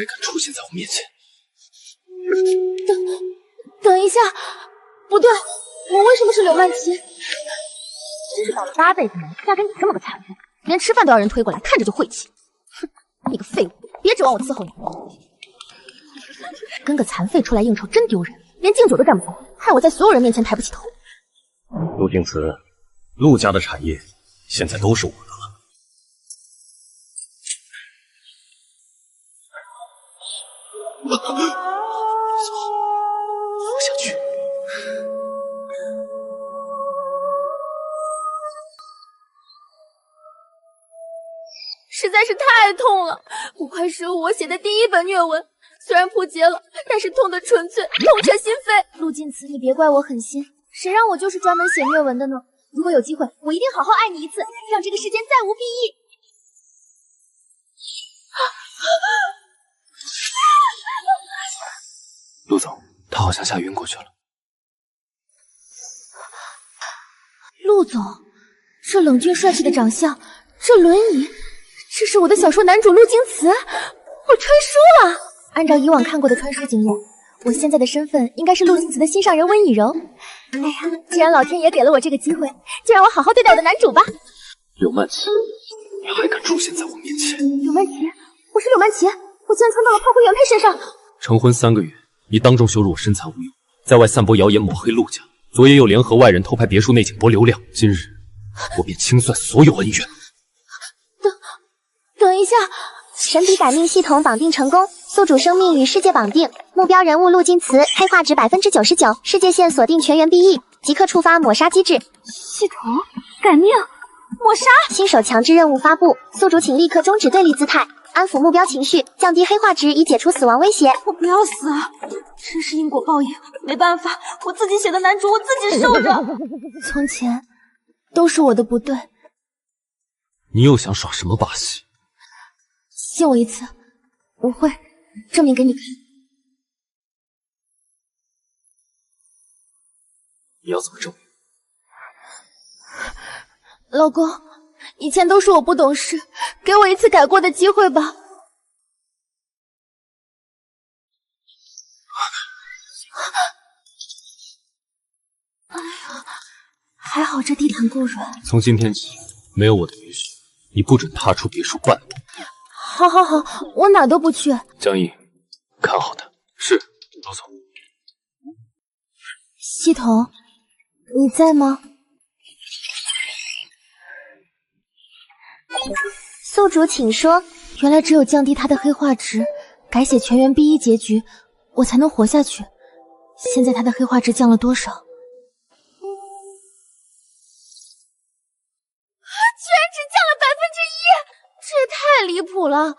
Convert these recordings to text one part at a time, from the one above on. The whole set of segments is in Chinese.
还敢出现在我面前？等一下，不对，我为什么是柳曼琪？真是倒了8辈子霉，嫁给你这么个残废，连吃饭都要人推过来，看着就晦气。哼，你个废物，别指望我伺候你。跟个残废出来应酬真丢人，连敬酒都站不住，害我在所有人面前抬不起头。陆敬慈，陆家的产业现在都是我的了。活下去。实在是太痛了，不愧是我写的第1本虐文，虽然扑街了，但是痛得纯粹，痛彻心扉。陆敬慈，你别怪我狠心，谁让我就是专门写虐文的呢？如果有机会，我一定好好爱你一次，让这个世间再无裨益。陆总，他好像吓晕过去了。陆总，这冷峻帅气的长相，这轮椅，这是我的小说男主陆敬慈，我穿书了。按照以往看过的穿书经验，我现在的身份应该是陆敬慈的心上人温以柔。哎呀，既然老天爷给了我这个机会，就让我好好对待我的男主吧。柳曼琪，你还敢出现在我面前？柳曼琪，我是柳曼琪，我竟然穿到了炮灰原配身上。成婚3个月，你当众羞辱我身残无用，在外散播谣言抹黑陆家，昨夜又联合外人偷拍别墅内景博流量，今日我便清算所有恩怨。等一下，神笔改命系统绑定成功，宿主生命与世界绑定，目标人物陆敬慈，黑化值99%，世界线锁定全员 BE， 即刻触发抹杀机制。系统改命抹杀，新手强制任务发布，宿主请立刻终止对立姿态，安抚目标情绪，降低黑化值以解除死亡威胁。我不要死啊！真是因果报应，没办法，我自己写的男主我自己受着。从前都是我的不对，你又想耍什么把戏？信我一次，我会证明给你看。你要怎么证明？老公，以前都是我不懂事，给我一次改过的机会吧。哎呀，还好这地毯够软。从今天起，没有我的允许，你不准踏出别墅半步。好，我哪都不去。江毅，看好他。是，陆总。系统，你在吗？宿主请说。原来只有降低他的黑化值，改写全员 B1 结局，我才能活下去。现在他的黑化值降了多少？居然只降了1%，这也太离谱了！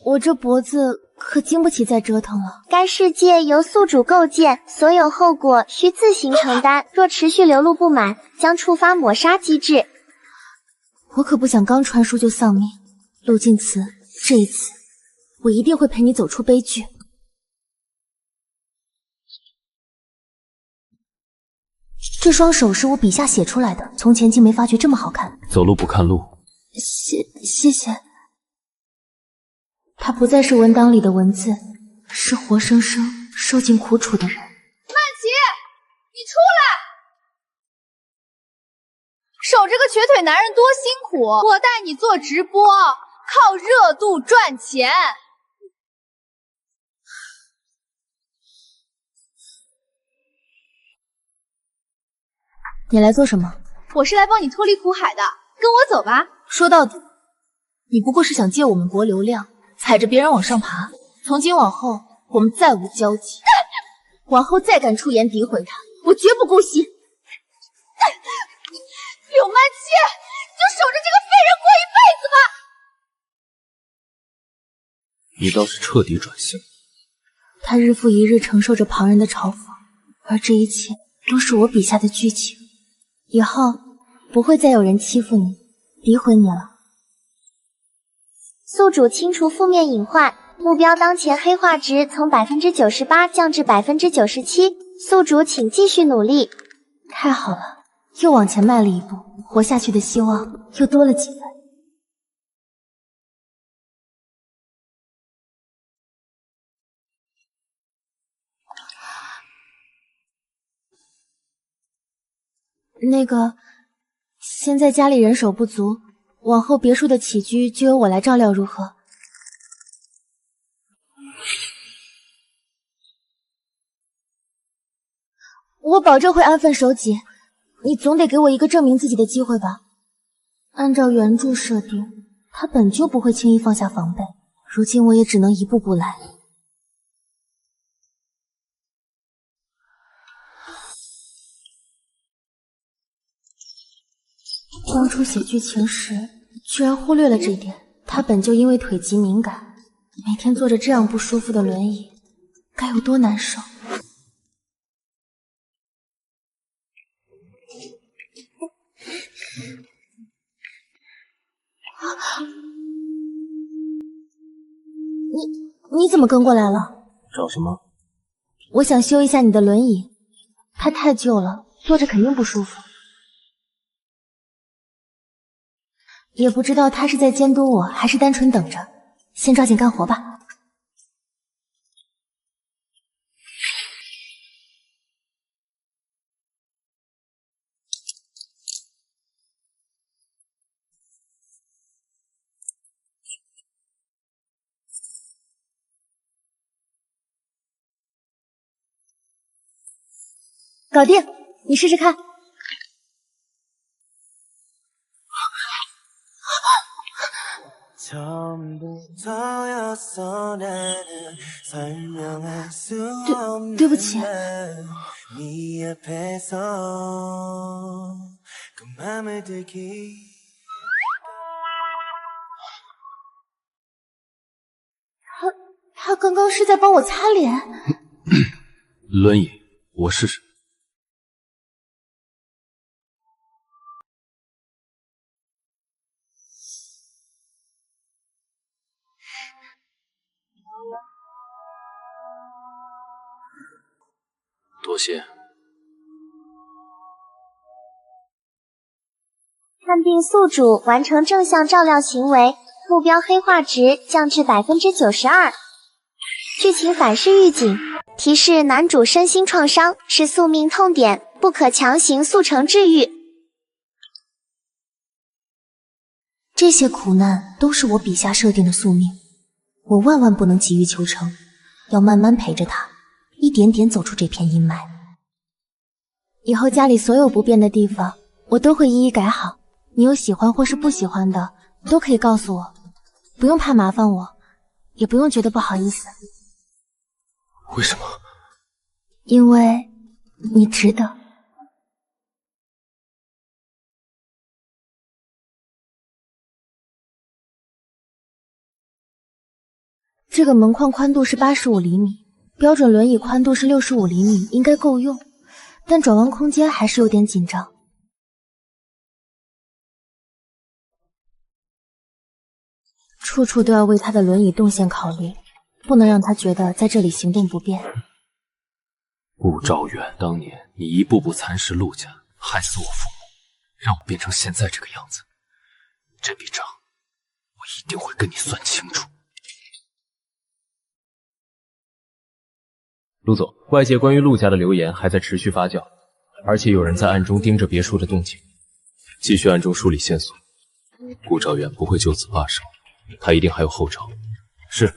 我这脖子可经不起再折腾了。该世界由宿主构建，所有后果需自行承担，若持续流露不满，将触发抹杀机制。我可不想刚传书就丧命，陆敬慈，这一次我一定会陪你走出悲剧。这双手是我笔下写出来的，从前竟没发觉这么好看。走路不看路。谢谢。它不再是文档里的文字，是活生生受尽苦楚的人。曼琪，你出来！守这个瘸腿男人多辛苦，我带你做直播，靠热度赚钱。你来做什么？我是来帮你脱离苦海的，跟我走吧。说到底，你不过是想借我们博流量，踩着别人往上爬。从今往后，我们再无交集。往后再敢出言诋毁他，我绝不姑息。柳曼琪，就守着这个废人过一辈子吧。你倒是彻底转性。他日复一日承受着旁人的嘲讽，而这一切都是我笔下的剧情。以后不会再有人欺负你、诋毁你了。宿主清除负面隐患，目标当前黑化值从98%降至97%，宿主请继续努力。太好了，又往前迈了一步，活下去的希望又多了几分。那个，现在家里人手不足，往后别墅的起居就由我来照料，如何？我保证会安分守己，你总得给我一个证明自己的机会吧？按照原著设定，他本就不会轻易放下防备，如今我也只能一步步来。当初写剧情时，居然忽略了这一点。他本就因为腿疾敏感，每天坐着这样不舒服的轮椅，该有多难受。你怎么跟过来了？找什么？我想修一下你的轮椅，它太旧了，坐着肯定不舒服。也不知道他是在监督我，还是单纯等着。先抓紧干活吧。搞定，你试试看。对不起。他刚刚是在帮我擦脸。轮椅，我试试。多谢。判定宿主完成正向照料行为，目标黑化值降至92%。剧情反噬预警提示：男主身心创伤是宿命痛点，不可强行速成治愈。这些苦难都是我笔下设定的宿命，我万万不能急于求成，要慢慢陪着他，一点点走出这片阴霾。以后家里所有不便的地方，我都会一一改好。你有喜欢或是不喜欢的，都可以告诉我，不用怕麻烦我，也不用觉得不好意思。为什么？因为你值得。这个门框宽度是85厘米，标准轮椅宽度是65厘米，应该够用，但转弯空间还是有点紧张。处处都要为他的轮椅动线考虑，不能让他觉得在这里行动不便。顾兆远，当年你一步步蚕食陆家，害死我父母，让我变成现在这个样子。这笔账，我一定会跟你算清楚。陆总，外界关于陆家的流言还在持续发酵，而且有人在暗中盯着别墅的动静。继续暗中梳理线索，顾兆远不会就此罢手，他一定还有后招。是。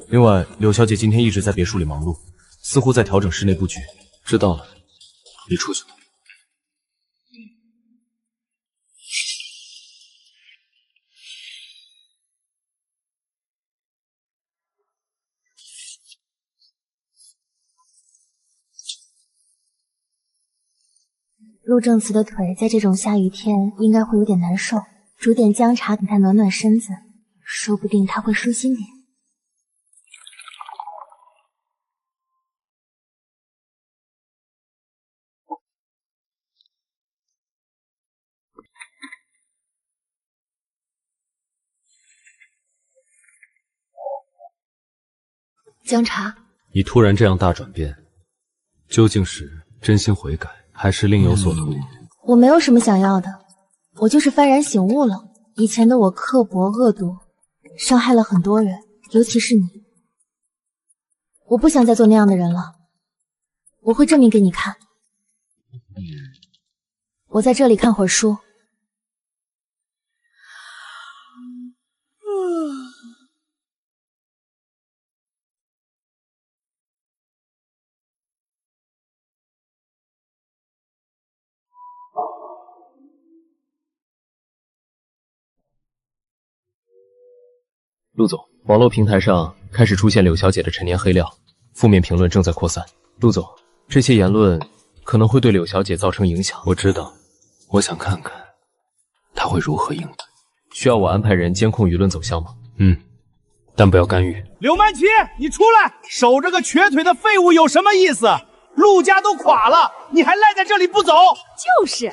另外，柳小姐今天一直在别墅里忙碌，似乎在调整室内布局。知道了，你出去吧。陆正慈的腿在这种下雨天应该会有点难受，煮点姜茶给他暖暖身子，说不定他会舒心点。姜茶。你突然这样大转变，究竟是真心悔改，还是另有所图？我没有什么想要的，我就是幡然醒悟了。以前的我刻薄恶毒，伤害了很多人，尤其是你。我不想再做那样的人了，我会证明给你看。我在这里看会儿书。陆总，网络平台上开始出现柳小姐的陈年黑料，负面评论正在扩散。陆总，这些言论可能会对柳小姐造成影响。我知道，我想看看她会如何应对。需要我安排人监控舆论走向吗？但不要干预。柳曼琪，你出来！守着个瘸腿的废物有什么意思？陆家都垮了，你还赖在这里不走？就是，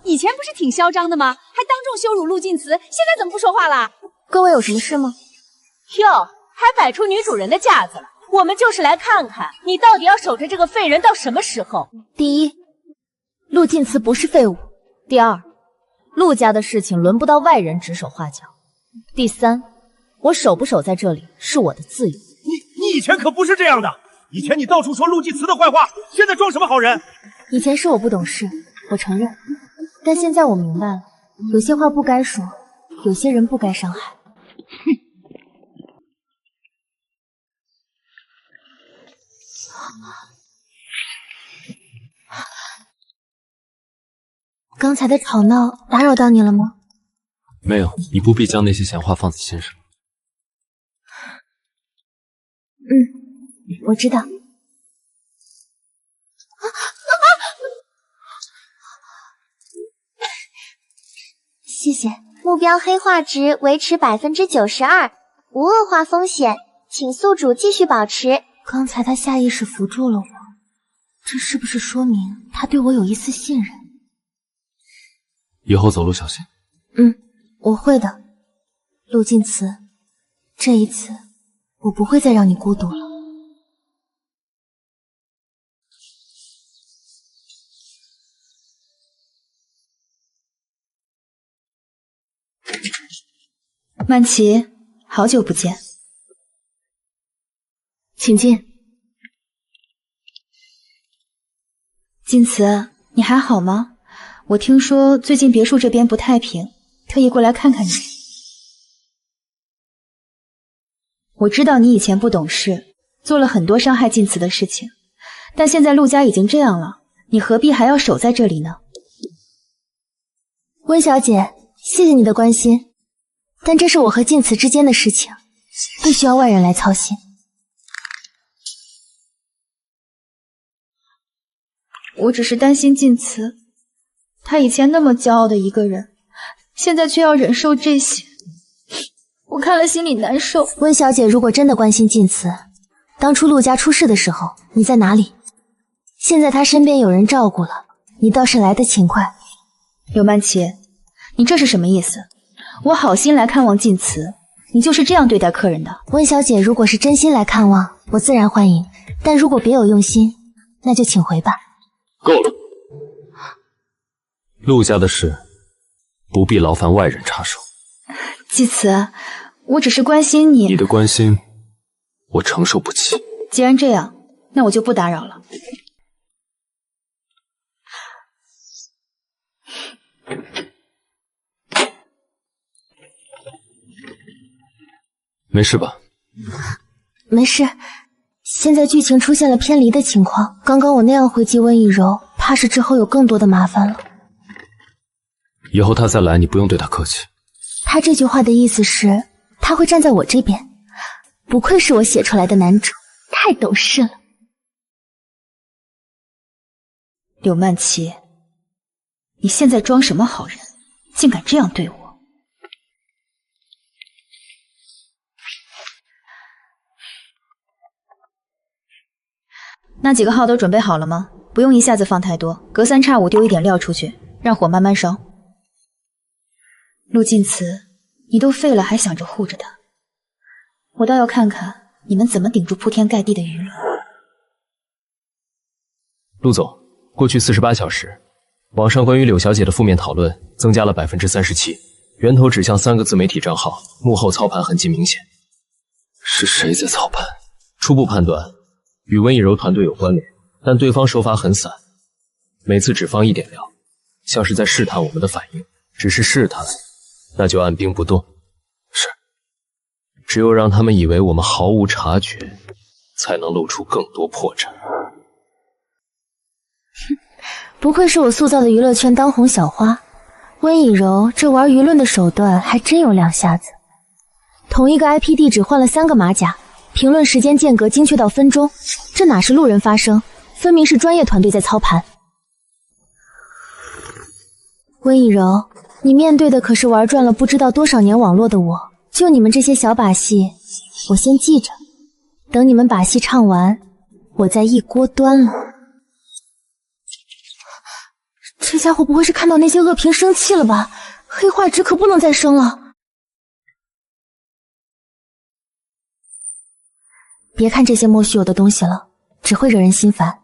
以前不是挺嚣张的吗？还当众羞辱陆晋慈，现在怎么不说话了？各位有什么事吗？哟，还摆出女主人的架子了。我们就是来看看你到底要守着这个废人到什么时候。第一，陆晋慈不是废物；第二，陆家的事情轮不到外人指手画脚；第三，我守不守在这里是我的自由。你以前可不是这样的，以前你到处说陆晋慈的坏话，现在装什么好人？以前是我不懂事，我承认，但现在我明白了，有些话不该说，有些人不该伤害。刚才的吵闹打扰到你了吗？没有，你不必将那些闲话放在心上。我知道。谢谢。目标黑化值维持92%，无恶化风险，请宿主继续保持。刚才他下意识扶住了我，这是不是说明他对我有一丝信任？以后走路小心。我会的。陆晋慈，这一次我不会再让你孤独了。曼琪，好久不见，请进。晋慈，你还好吗？我听说最近别墅这边不太平，特意过来看看你。我知道你以前不懂事，做了很多伤害晋慈的事情，但现在陆家已经这样了，你何必还要守在这里呢？温小姐，谢谢你的关心，但这是我和晋慈之间的事情，不需要外人来操心。我只是担心晋慈，他以前那么骄傲的一个人，现在却要忍受这些，我看了心里难受。温小姐如果真的关心晋慈，当初陆家出事的时候你在哪里？现在他身边有人照顾了，你倒是来得勤快。柳曼琪，你这是什么意思？我好心来看望晋慈，你就是这样对待客人的？温小姐如果是真心来看望，我自然欢迎，但如果别有用心，那就请回吧。够了，陆家的事不必劳烦外人插手。季慈，我只是关心你。你的关心我承受不起。既然这样，那我就不打扰了。没事吧？没事。现在剧情出现了偏离的情况，刚刚我那样回击温以柔，怕是之后有更多的麻烦了。以后他再来，你不用对他客气。他这句话的意思是，他会站在我这边。不愧是我写出来的男主，太懂事了。柳曼琪，你现在装什么好人，竟敢这样对我？那几个号都准备好了吗？不用一下子放太多，隔三差五丢一点料出去，让火慢慢烧。陆晋慈，你都废了还想着护着他，我倒要看看你们怎么顶住铺天盖地的舆论。陆总，过去48小时，网上关于柳小姐的负面讨论增加了37%，源头指向3个自媒体账号，幕后操盘痕迹明显。是谁在操盘？初步判断与温以柔团队有关联，但对方手法很散，每次只放一点料，像是在试探我们的反应。只是试探，那就按兵不动。是。只有让他们以为我们毫无察觉，才能露出更多破绽。不愧是我塑造的娱乐圈当红小花，温以柔这玩舆论的手段还真有两下子。同一个 IP 地址换了3个马甲，评论时间间隔精确到分钟，这哪是路人发声，分明是专业团队在操盘。温以柔，你面对的可是玩转了不知道多少年网络的我，就你们这些小把戏，我先记着，等你们把戏唱完，我再一锅端了。这家伙不会是看到那些恶评生气了吧？黑化值可不能再升了。别看这些莫须有的东西了，只会惹人心烦。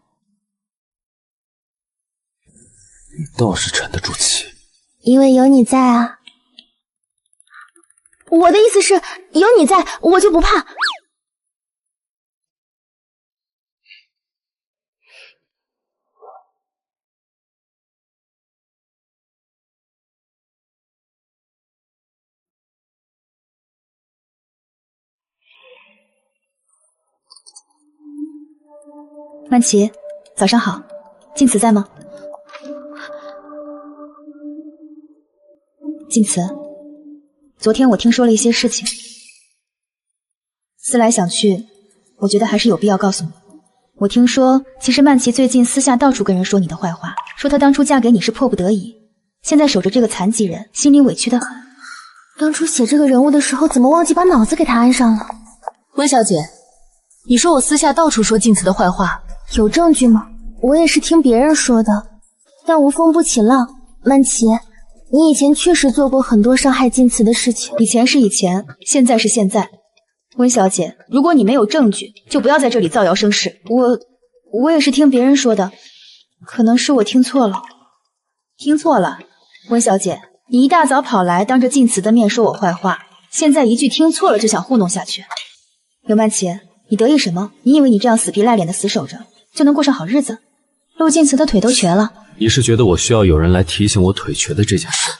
你倒是沉得住气。因为有你在啊。我的意思是，有你在，我就不怕。曼琪，早上好，静慈在吗？静慈，昨天我听说了一些事情，思来想去，我觉得还是有必要告诉你。我听说，其实曼琪最近私下到处跟人说你的坏话，说她当初嫁给你是迫不得已，现在守着这个残疾人，心里委屈得很。当初写这个人物的时候，怎么忘记把脑子给他安上了？温小姐，你说我私下到处说静慈的坏话，有证据吗？我也是听别人说的，但无风不起浪。曼琪，你以前确实做过很多伤害静慈的事情。以前是以前，现在是现在。温小姐，如果你没有证据，就不要在这里造谣生事。我也是听别人说的，可能是我听错了。听错了，温小姐，你一大早跑来当着静慈的面说我坏话，现在一句听错了就想糊弄下去。刘曼琪，你得意什么？你以为你这样死皮赖脸的死守着，就能过上好日子？陆静慈的腿都瘸了。你是觉得我需要有人来提醒我腿瘸的这件事？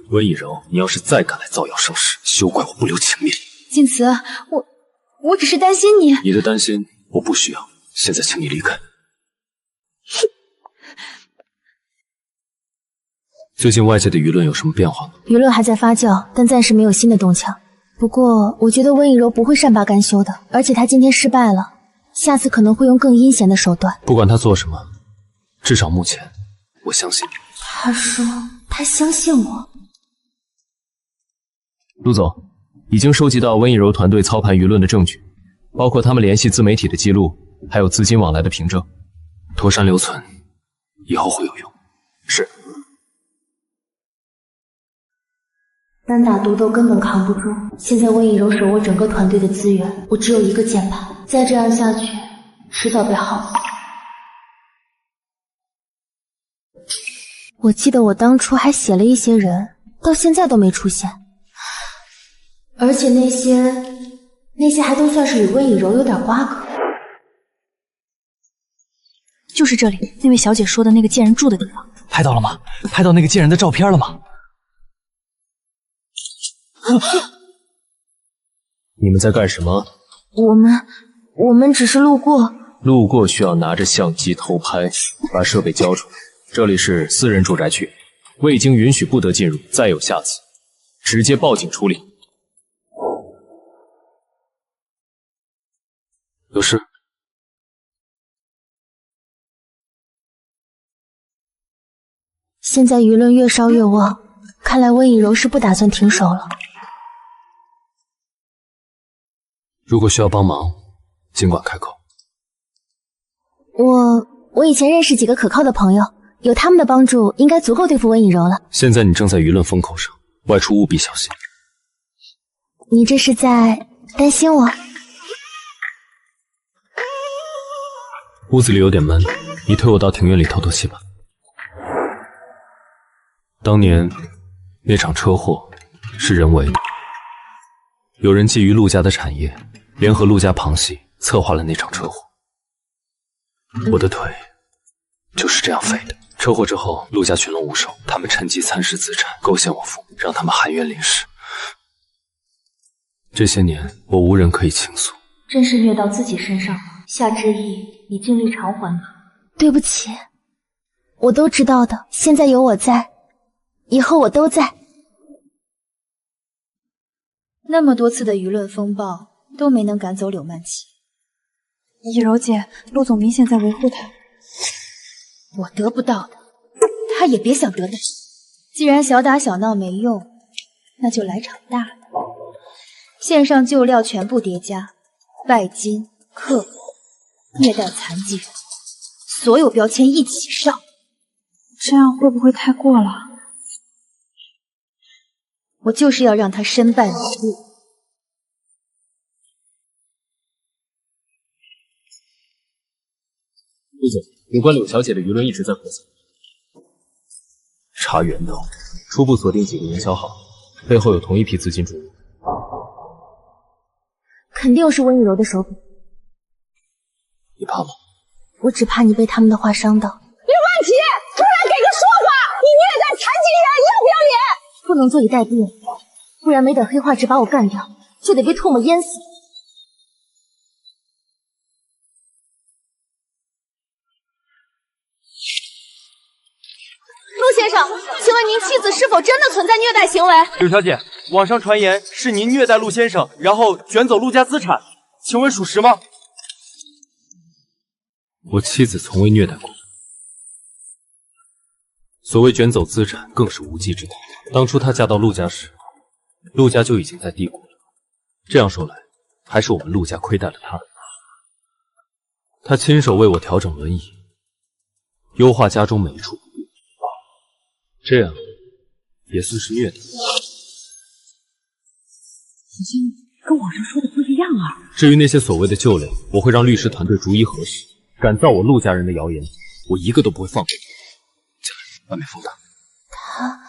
温以柔，你要是再敢来造谣生事，休怪我不留情面。静慈，我只是担心你。你的担心我不需要，现在请你离开。最近外界的舆论有什么变化吗？舆论还在发酵，但暂时没有新的动向。不过我觉得温以柔不会善罢甘休的，而且他今天失败了，下次可能会用更阴险的手段。不管他做什么，至少目前我相信。他说他相信我。陆总，已经收集到温以柔团队操盘舆论的证据，包括他们联系自媒体的记录，还有资金往来的凭证，妥善留存，以后会有用。是。单打独斗根本扛不住，现在温以柔手握整个团队的资源，我只有一个键盘，再这样下去，迟早被耗死。我记得我当初还写了一些人，到现在都没出现，而且那些还都算是与温以柔有点瓜葛。就是这里，那位小姐说的那个贱人住的地方。拍到了吗？拍到那个贱人的照片了吗？你们在干什么？我们只是路过。路过需要拿着相机偷拍，把设备交出来。这里是私人住宅区，未经允许不得进入，再有下次，直接报警处理。有事？现在舆论越烧越旺，看来温以柔是不打算停手了。如果需要帮忙，尽管开口。我以前认识几个可靠的朋友，有他们的帮助，应该足够对付温以柔了。现在你正在舆论风口上，外出务必小心。你这是在担心我？屋子里有点闷，你推我到庭院里透透气吧。当年那场车祸是人为的，有人觊觎陆家的产业，联合陆家旁系策划了那场车祸。我的腿就是这样废的。车祸之后，陆家群龙无首，他们趁机蚕食资产，构陷我父母，让他们含冤淋尸。这些年，我无人可以倾诉。真是虐到自己身上了，夏之意，你尽力偿还吧。对不起，我都知道的。现在有我在，以后我都在。那么多次的舆论风暴都没能赶走柳曼琪。以柔姐，陆总明显在维护她。我得不到的，他也别想得到。既然小打小闹没用，那就来场大的。线上旧料全部叠加，拜金、刻薄、虐待残疾人，所有标签一起上。这样会不会太过了？我就是要让他身败名裂。陆总，有关柳小姐的舆论一直在扩散。查源头，初步锁定几个营销号，背后有同一批资金注入。肯定是温以柔的手笔。你怕吗？我只怕你被他们的话伤到。刘曼琪，出来给个说法！你虐待残疾人，要不要脸？不能坐以待毙，不然没等黑化值把我干掉，就得被唾沫淹死。陆先生，请问您妻子是否真的存在虐待行为？柳小姐，网上传言是您虐待陆先生，然后卷走陆家资产，请问属实吗？我妻子从未虐待过。所谓卷走资产，更是无稽之谈。当初她嫁到陆家时，陆家就已经在低谷了。这样说来，还是我们陆家亏待了她。她亲手为我调整轮椅，优化家中每一处不便，这样也算是虐待。好像跟网上说的不一样啊。至于那些所谓的旧料，我会让律师团队逐一核实。敢造我陆家人的谣言，我一个都不会放过。家人，外面风大。他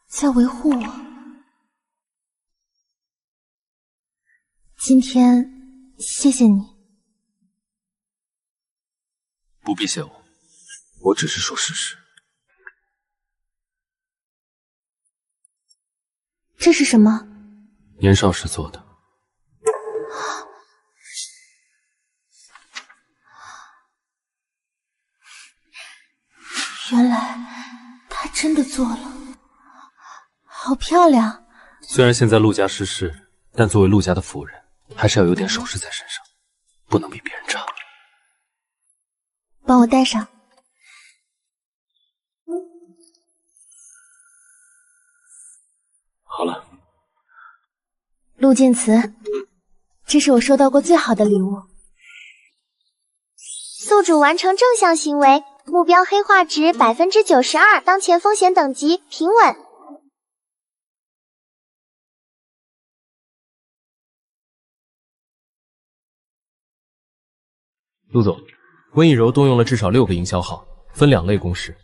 在维护我。今天谢谢你。不必谢我，我只是说事实。这是什么？年少时做的。原来他真的做了，好漂亮。虽然现在陆家失势，但作为陆家的夫人，还是要有点首饰在身上，不能比别人差。帮我戴上。好了。陆晋慈，这是我收到过最好的礼物。宿主完成正向行为，目标黑化值92%，当前风险等级平稳。陆总，温以柔动用了至少6个营销号，分2类攻势，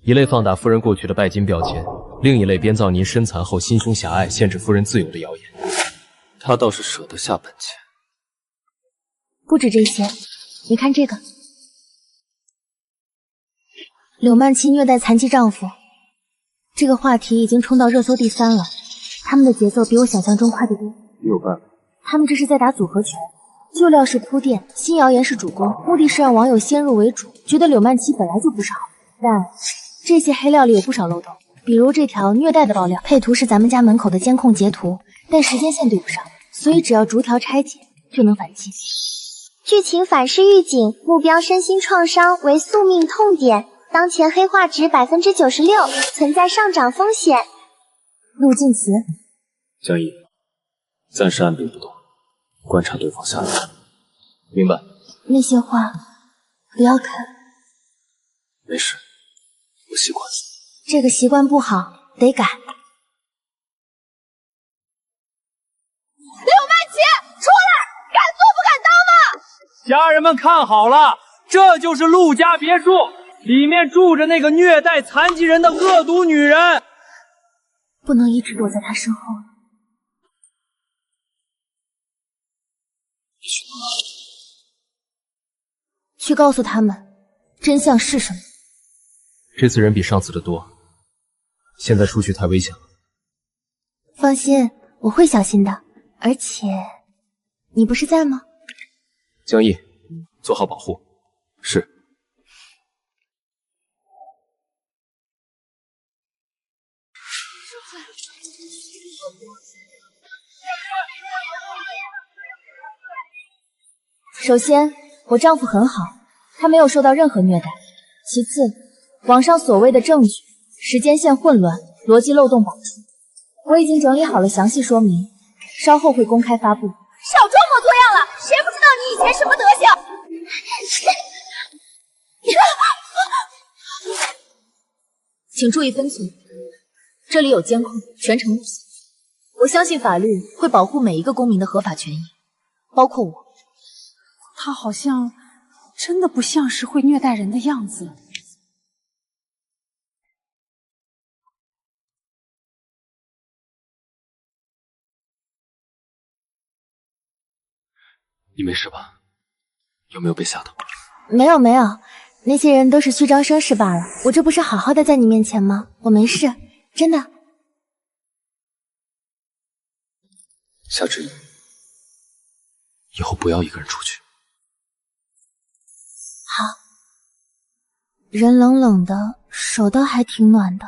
一类放大夫人过去的拜金标签，另一类编造您身残后心胸狭隘、限制夫人自由的谣言。他倒是舍得下本钱。不止这些，你看这个。柳曼妻虐待残疾丈夫，这个话题已经冲到热搜第3了。他们的节奏比我想象中快得多。你有办法？他们这是在打组合拳，旧料是铺垫，新谣言是主攻，目的是让网友先入为主，觉得柳曼妻本来就不是好。但这些黑料里有不少漏洞，比如这条虐待的爆料，配图是咱们家门口的监控截图，但时间线对不上，所以只要逐条拆解就能反击。剧情反噬预警，目标身心创伤为宿命痛点。当前黑化值96%，存在上涨风险。陆晋慈，江毅，暂时按兵不动，观察对方下一步。明白。那些话不要看。没事，我习惯。这个习惯不好，得改。刘曼琪，出来！敢做不敢当吗？家人们看好了，这就是陆家别墅。里面住着那个虐待残疾人的恶毒女人，不能一直躲在她身后了。去告诉他们真相是什么。这次人比上次的多，现在出去太危险了。放心，我会小心的。而且，你不是在吗？江毅，做好保护。是。首先，我丈夫很好，他没有受到任何虐待。其次，网上所谓的证据，时间线混乱，逻辑漏洞百出。我已经整理好了详细说明，稍后会公开发布。少装模作样了，谁不知道你以前什么德行？请注意分寸，这里有监控，全程录像。我相信法律会保护每一个公民的合法权益，包括我。他好像真的不像是会虐待人的样子。你没事吧？有没有被吓到？没有没有，那些人都是虚张声势罢了。我这不是好好的在你面前吗？我没事，真的。夏芷，以后不要一个人出去。好。人冷冷的，手倒还挺暖的。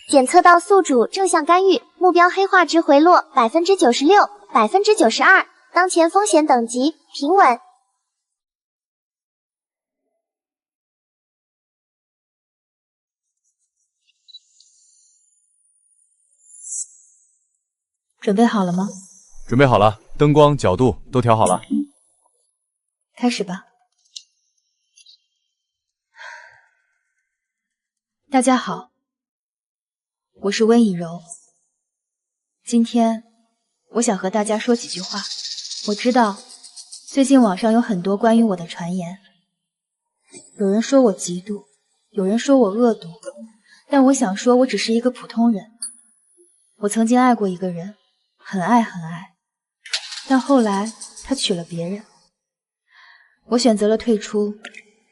检测到宿主正向干预，目标黑化值回落96%、92%，当前风险等级平稳。准备好了吗？准备好了，灯光、角度都调好了。开始吧。大家好，我是温以柔。今天我想和大家说几句话。我知道最近网上有很多关于我的传言，有人说我嫉妒，有人说我恶毒，但我想说我只是一个普通人。我曾经爱过一个人，很爱很爱，但后来他娶了别人。我选择了退出，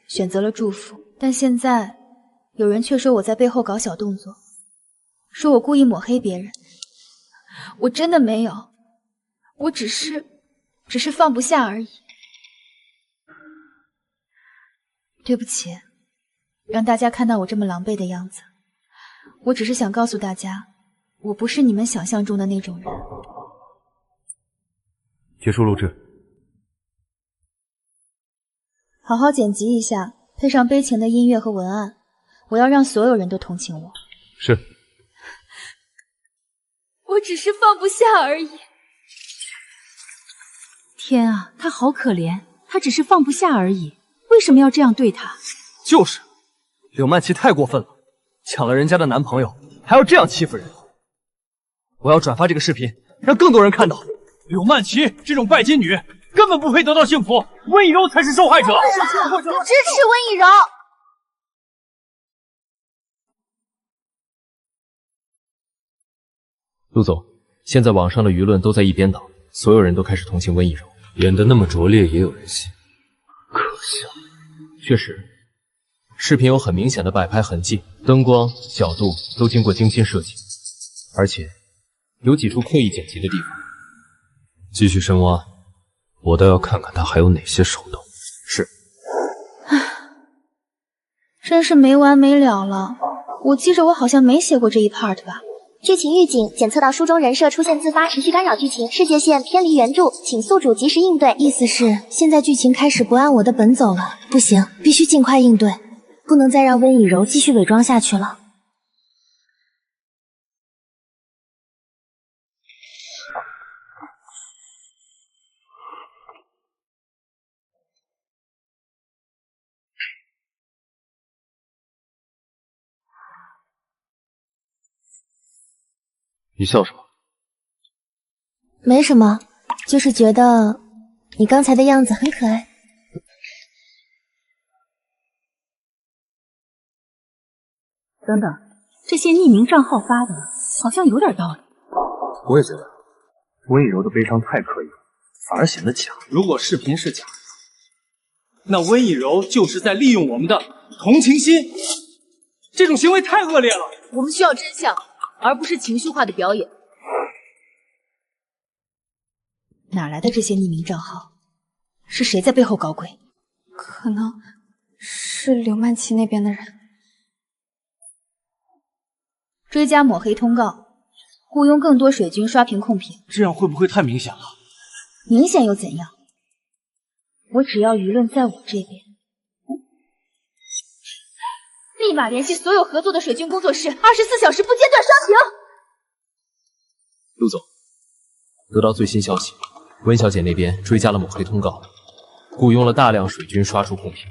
选择了祝福，但现在有人却说我在背后搞小动作，说我故意抹黑别人。我真的没有，我只是放不下而已。对不起，让大家看到我这么狼狈的样子。我只是想告诉大家，我不是你们想象中的那种人。结束录制。好好剪辑一下，配上悲情的音乐和文案，我要让所有人都同情我。是。我只是放不下而已。天啊，他好可怜，他只是放不下而已，为什么要这样对他？就是，柳曼琪太过分了，抢了人家的男朋友，还要这样欺负人。我要转发这个视频，让更多人看到，柳曼琪这种拜金女根本不配得到幸福，温以柔才是受害者。支持温以柔。陆总，现在网上的舆论都在一边倒，所有人都开始同情温以柔。演得那么拙劣也有人信，可笑。确实，视频有很明显的摆拍痕迹，灯光、角度都经过精心设计，而且有几处刻意剪辑的地方。继续深挖，我倒要看看他还有哪些手段。是。真是没完没了了。我记着我好像没写过这一 part 吧。剧情预警检测到书中人设出现自发持续干扰剧情，世界线偏离原著，请宿主及时应对。意思是现在剧情开始不按我的本走了，不行，必须尽快应对，不能再让温以柔继续伪装下去了。你笑什么？没什么，就是觉得你刚才的样子很可爱。等等，这些匿名账号发的好像有点道理。我也觉得，温以柔的悲伤太刻意了，反而显得假。如果视频是假的，那温以柔就是在利用我们的同情心。这种行为太恶劣了。我们需要真相，而不是情绪化的表演。哪来的这些匿名账号？是谁在背后搞鬼？可能是柳曼琪那边的人。追加抹黑通告，雇佣更多水军刷屏控评。这样会不会太明显了？明显又怎样？我只要舆论在我这边。立马联系所有合作的水军工作室，24小时不间断刷屏。陆总，得到最新消息，温小姐那边追加了抹黑通告，雇佣了大量水军刷出控评，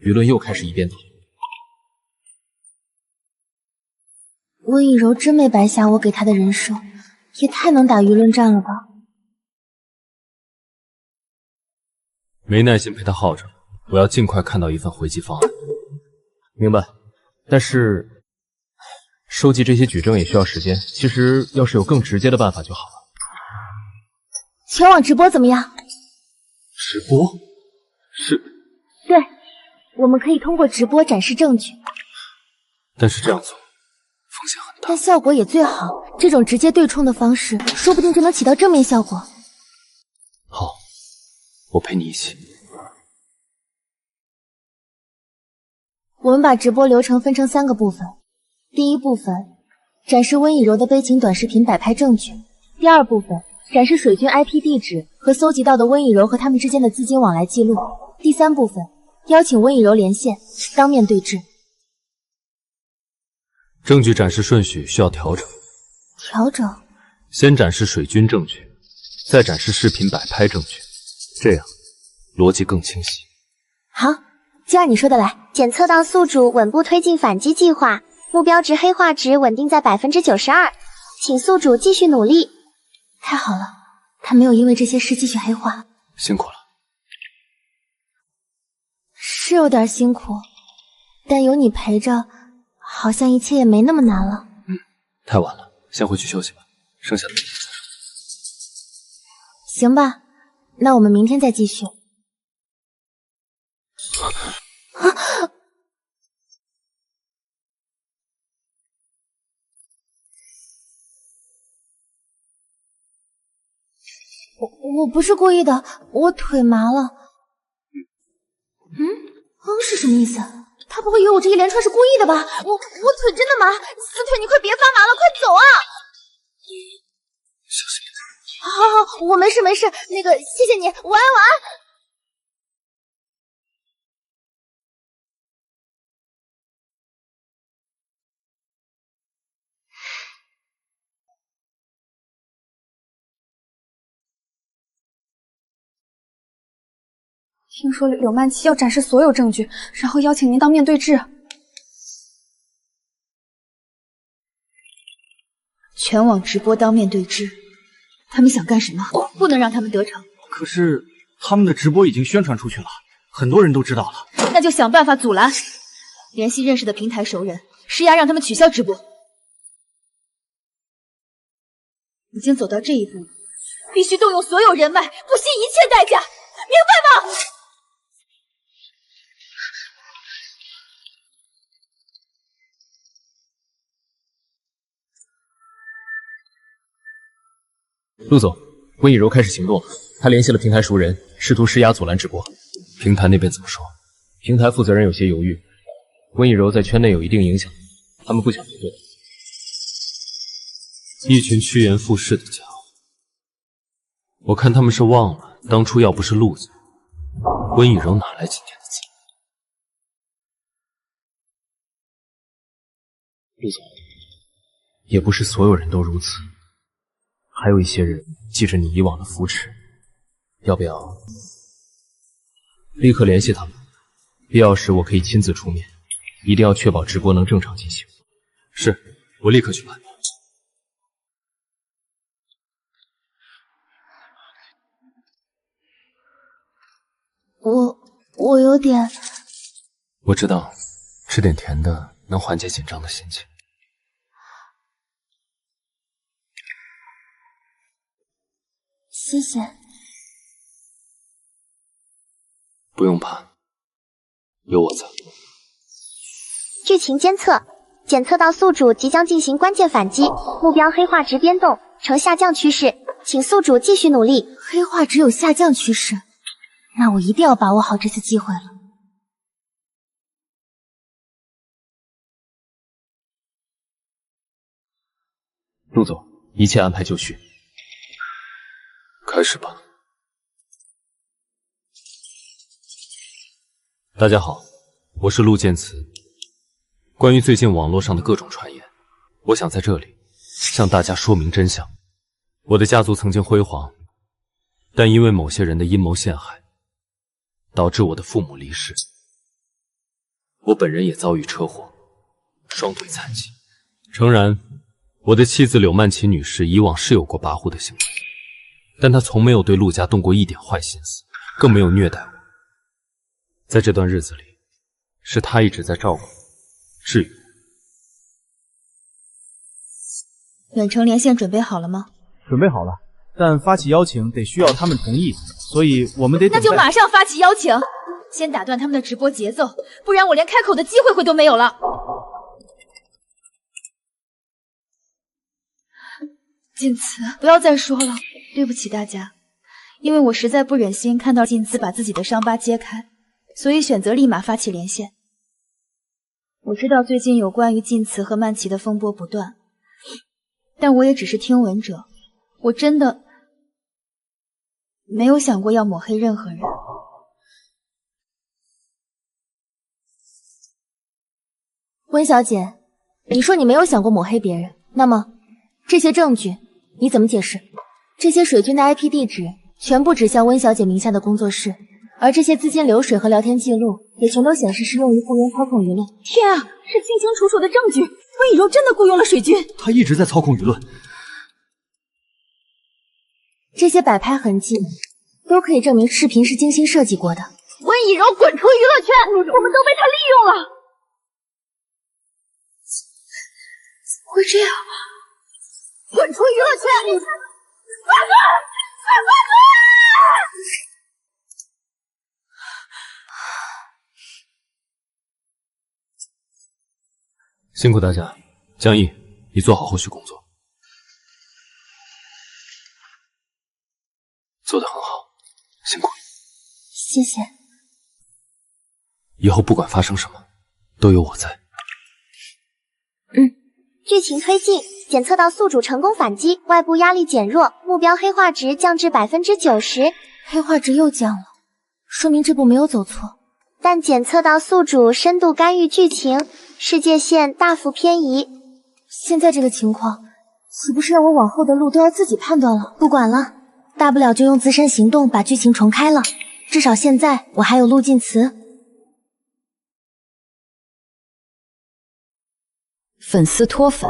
舆论又开始一边倒。温以柔真没白瞎我给她的人设，也太能打舆论战了吧。没耐心陪他耗着，我要尽快看到一份回击方案。明白，但是收集这些举证也需要时间。其实要是有更直接的办法就好了。前往直播怎么样？直播？是。对，我们可以通过直播展示证据。但是这样做风险很大，但效果也最好。这种直接对冲的方式，说不定就能起到正面效果。好，我陪你一起。我们把直播流程分成3个部分。第一部分，展示温以柔的悲情短视频摆拍证据；第二部分，展示水军 IP 地址和搜集到的温以柔和他们之间的资金往来记录；第三部分，邀请温以柔连线，当面对质。证据展示顺序需要调整。调整？先展示水军证据，再展示视频摆拍证据，这样逻辑更清晰。好，就按你说的来。检测到宿主稳步推进反击计划，目标值黑化值稳定在92%，请宿主继续努力。太好了，他没有因为这些事继续黑化。辛苦了。是有点辛苦，但有你陪着，好像一切也没那么难了。太晚了，先回去休息吧，剩下的明天再说。行吧，那我们明天再继续。我不是故意的，我腿麻了。是什么意思？他不会以为我这一连串是故意的吧？我腿真的麻，死腿你快别发麻了，快走啊！小心点。好，我没事没事，那个谢谢你，晚安晚安。听说柳曼琪要展示所有证据，然后邀请您当面对质。全网直播当面对质，他们想干什么？不能让他们得逞。可是他们的直播已经宣传出去了，很多人都知道了。那就想办法阻拦，联系认识的平台熟人，施压让他们取消直播。已经走到这一步了，必须动用所有人脉，不惜一切代价，明白吗？陆总，温以柔开始行动了，他联系了平台熟人，试图施压阻拦直播。平台那边怎么说？平台负责人有些犹豫，温以柔在圈内有一定影响，他们不想得罪他。一群趋炎附势的家伙，我看他们是忘了当初要不是陆总，温以柔哪来今天的自由？陆总，也不是所有人都如此。还有一些人记着你以往的扶持，要不要立刻联系他们？必要时我可以亲自出面，一定要确保直播能正常进行。是，我立刻去办。我有点……我知道，吃点甜的能缓解紧张的心情。谢谢。不用怕，有我在。剧情监测，检测到宿主即将进行关键反击，目标黑化值变动呈下降趋势，请宿主继续努力。黑化值有下降趋势，那我一定要把握好这次机会了。陆总，一切安排就绪，开始吧。大家好，我是陆剑慈。关于最近网络上的各种传言，我想在这里向大家说明真相。我的家族曾经辉煌，但因为某些人的阴谋陷害，导致我的父母离世。我本人也遭遇车祸，双腿残疾。诚然，我的妻子柳曼琪女士以往是有过跋扈的行为，但她从没有对陆家动过一点坏心思，更没有虐待我。在这段日子里，是她一直在照顾我，治愈我。远程连线准备好了吗？准备好了，但发起邀请得需要他们同意，所以我们得那就马上发起邀请，先打断他们的直播节奏，不然我连开口的机会都没有了。晋慈，不要再说了，对不起大家，因为我实在不忍心看到晋慈把自己的伤疤揭开，所以选择立马发起连线。我知道最近有关于晋慈和曼琪的风波不断，但我也只是听闻者，我真的没有想过要抹黑任何人。温小姐，你说你没有想过抹黑别人，那么这些证据你怎么解释？这些水军的 IP 地址全部指向温小姐名下的工作室，而这些资金流水和聊天记录也全都显示是用于雇佣操控舆论。天啊，是清清楚楚的证据！温以柔真的雇佣了水军，他一直在操控舆论。这些摆拍痕迹都可以证明视频是精心设计过的。温以柔滚出娱乐圈，我们都被他利用了。怎么会这样？滚出娱乐圈！快滚！快滚！辛苦大家，江毅，你做好后续工作，做得很好，辛苦。谢谢。以后不管发生什么，都有我在。剧情推进，检测到宿主成功反击，外部压力减弱，目标黑化值降至 90%。黑化值又降了，说明这步没有走错。但检测到宿主深度干预剧情，世界线大幅偏移。现在这个情况，岂不是让我往后的路都要自己判断了？不管了，大不了就用自身行动把剧情重开了。至少现在我还有陆晋慈。粉丝脱粉，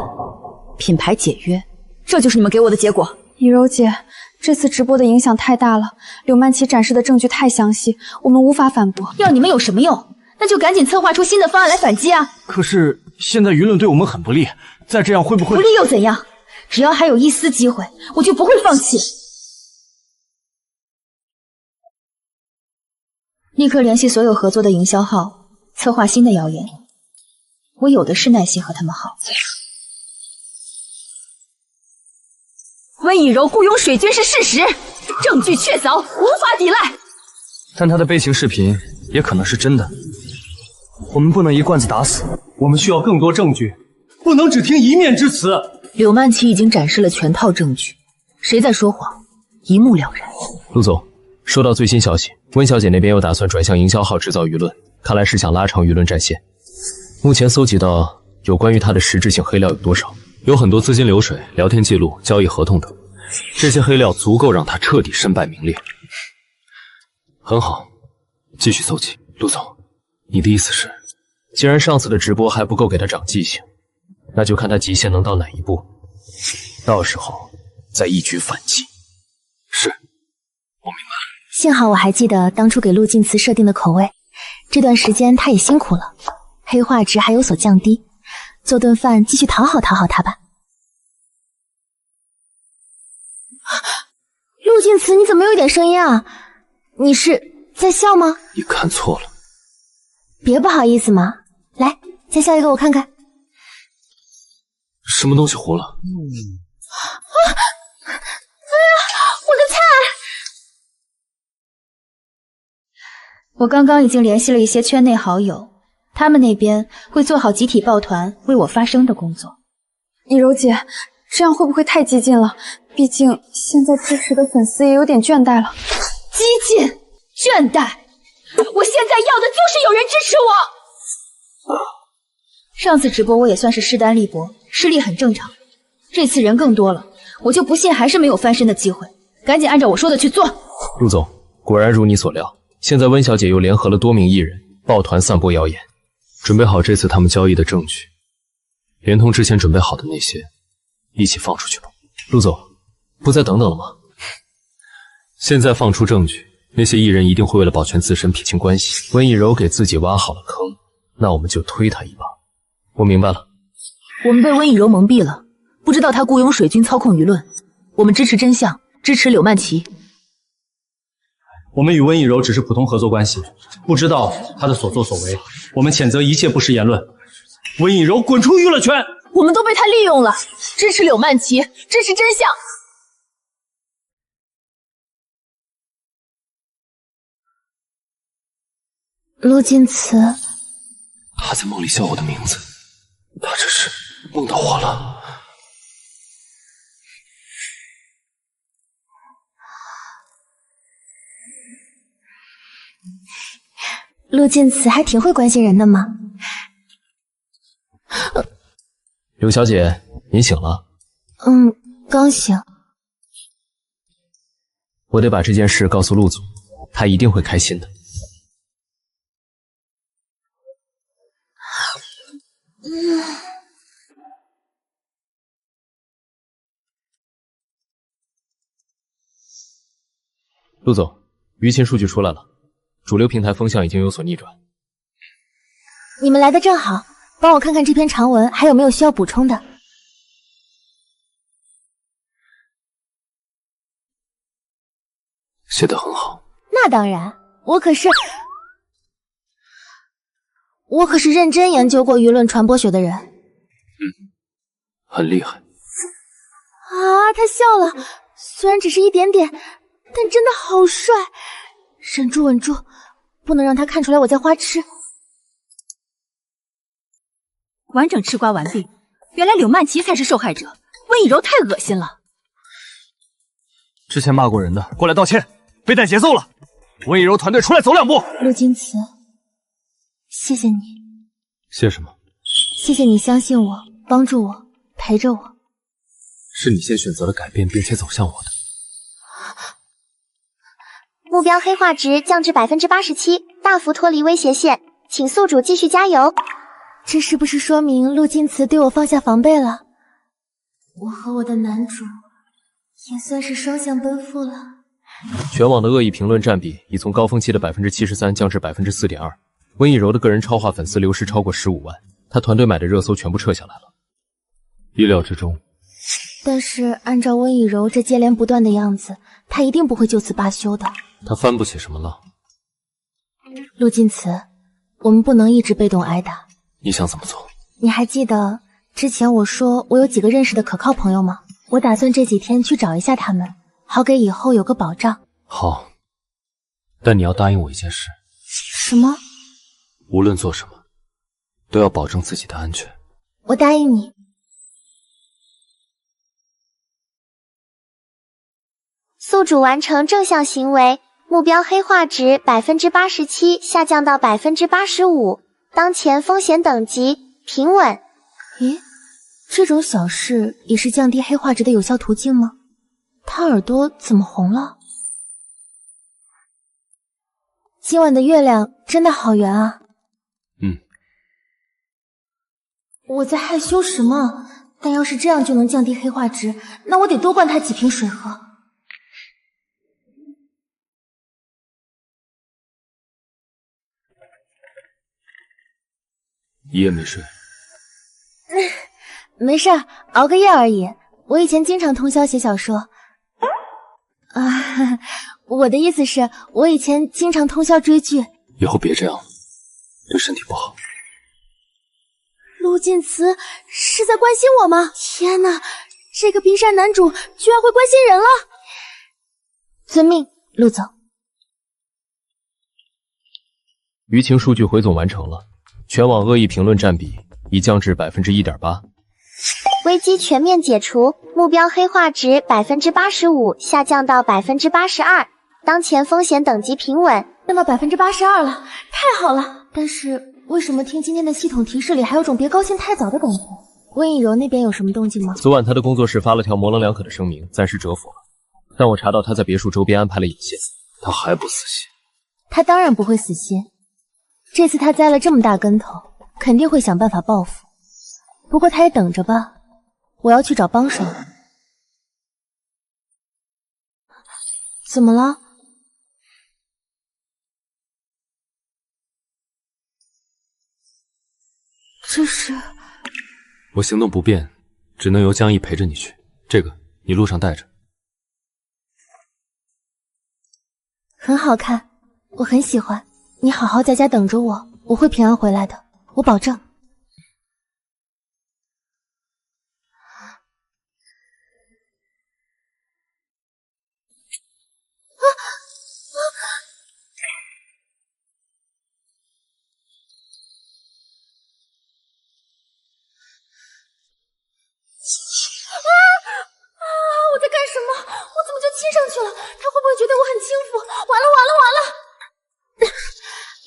品牌解约，这就是你们给我的结果。以柔姐，这次直播的影响太大了，柳曼琪展示的证据太详细，我们无法反驳。要你们有什么用？那就赶紧策划出新的方案来反击啊！可是现在舆论对我们很不利，再这样会不会……不利又怎样？只要还有一丝机会，我就不会放弃。立刻联系所有合作的营销号，策划新的谣言。我有的是耐心和他们耗。温以柔雇佣水军是事实，证据确凿，无法抵赖。但他的悲情视频也可能是真的，我们不能一棍子打死，我们需要更多证据，不能只听一面之词。柳曼琪已经展示了全套证据，谁在说谎，一目了然。陆总，收到最新消息，温小姐那边又打算转向营销号制造舆论，看来是想拉长舆论战线。目前搜集到有关于她的实质性黑料有多少？有很多资金流水、聊天记录、交易合同等，这些黑料足够让她彻底身败名裂。很好，继续搜集。陆总，你的意思是，既然上次的直播还不够给她长记性，那就看她极限能到哪一步，到时候再一举反击。是，我明白了。幸好我还记得当初给陆晋慈设定的口味，这段时间他也辛苦了，黑化值还有所降低，做顿饭继续讨好他吧。陆晋慈，你怎么有一点声音啊？你是在笑吗？你看错了。别不好意思嘛，来，先削一个我看看。什么东西糊了？啊！哎呀，我的菜！我刚刚已经联系了一些圈内好友，他们那边会做好集体抱团为我发声的工作。以柔姐，这样会不会太激进了？毕竟现在支持的粉丝也有点倦怠了。激进、倦怠，我现在要的就是有人支持我。上次直播我也算是势单力薄，失利很正常。这次人更多了，我就不信还是没有翻身的机会。赶紧按照我说的去做。陆总，果然如你所料，现在温小姐又联合了多名艺人抱团散播谣言，准备好这次他们交易的证据，连同之前准备好的那些一起放出去吧。陆总，不再等等了吗？现在放出证据，那些艺人一定会为了保全自身撇清关系。温以柔给自己挖好了坑，那我们就推他一把。我明白了，我们被温以柔蒙蔽了，不知道他雇佣水军操控舆论。我们支持真相，支持柳曼琪。我们与温以柔只是普通合作关系，不知道他的所作所为。我们谴责一切不实言论。温以柔滚出娱乐圈！我们都被他利用了，支持柳曼琪，支持真相。陆晋慈，他在梦里叫我的名字，他这是梦到我了。陆晋慈还挺会关心人的嘛。柳小姐，您醒了？刚醒。我得把这件事告诉陆总，他一定会开心的。陆总，舆情数据出来了，主流平台风向已经有所逆转。你们来的正好，帮我看看这篇长文还有没有需要补充的。写得很好。那当然，我可是认真研究过舆论传播学的人。很厉害。啊，他笑了，虽然只是一点点，但真的好帅。忍住，稳住，不能让他看出来我在花痴。完整吃瓜完毕，原来柳曼琪才是受害者，温以柔太恶心了。之前骂过人的，过来道歉，被带节奏了。温以柔团队出来走两步。陆金慈，谢谢你。谢什么？谢谢你相信我，帮助我，陪着我。是你先选择了改变，并且走向我的。目标黑化值降至87%，大幅脱离威胁线，请宿主继续加油。这是不是说明陆金慈对我放下防备了？我和我的男主也算是双向奔赴了。全网的恶意评论占比已从高峰期的73%降至4.2%。温以柔的个人超话粉丝流失超过15万，他团队买的热搜全部撤下来了。意料之中。但是按照温以柔这接连不断的样子，他一定不会就此罢休的。他翻不起什么浪。陆金慈，我们不能一直被动挨打。你想怎么做？你还记得之前我说我有几个认识的可靠朋友吗？我打算这几天去找一下他们，好给以后有个保障。好，但你要答应我一件事。什么？无论做什么，都要保证自己的安全。我答应你。宿主完成正向行为，目标黑化值87%下降到85%，当前风险等级平稳。咦，这种小事也是降低黑化值的有效途径吗？他耳朵怎么红了？今晚的月亮真的好圆啊。我在害羞什么？但要是这样就能降低黑化值，那我得多灌他几瓶水喝。一夜没睡。没事，熬个夜而已。我以前经常通宵写小说。我的意思是，我以前经常通宵追剧。以后别这样了，对身体不好。陆晋慈是在关心我吗？天哪，这个冰山男主居然会关心人了！遵命，陆总。舆情数据回总完成了，全网恶意评论占比已降至 1.8%。危机全面解除，目标黑化值 85% 下降到 82%， 当前风险等级平稳。降到 82% 了，太好了！但是为什么听今天的系统提示里还有种别高兴太早的感觉？温以柔那边有什么动静吗？昨晚他的工作室发了条模棱两可的声明，暂时折服了。但我查到他在别墅周边安排了引线，他还不死心？他当然不会死心。这次他栽了这么大跟头，肯定会想办法报复。不过他也等着吧，我要去找帮手。怎么了？这是……我行动不便，只能由江毅陪着你去。这个你路上带着。很好看，我很喜欢。你好好在家等着我，我会平安回来的，我保证。我在干什么？我怎么就亲上去了？他会不会觉得我很轻浮？完了完了完了！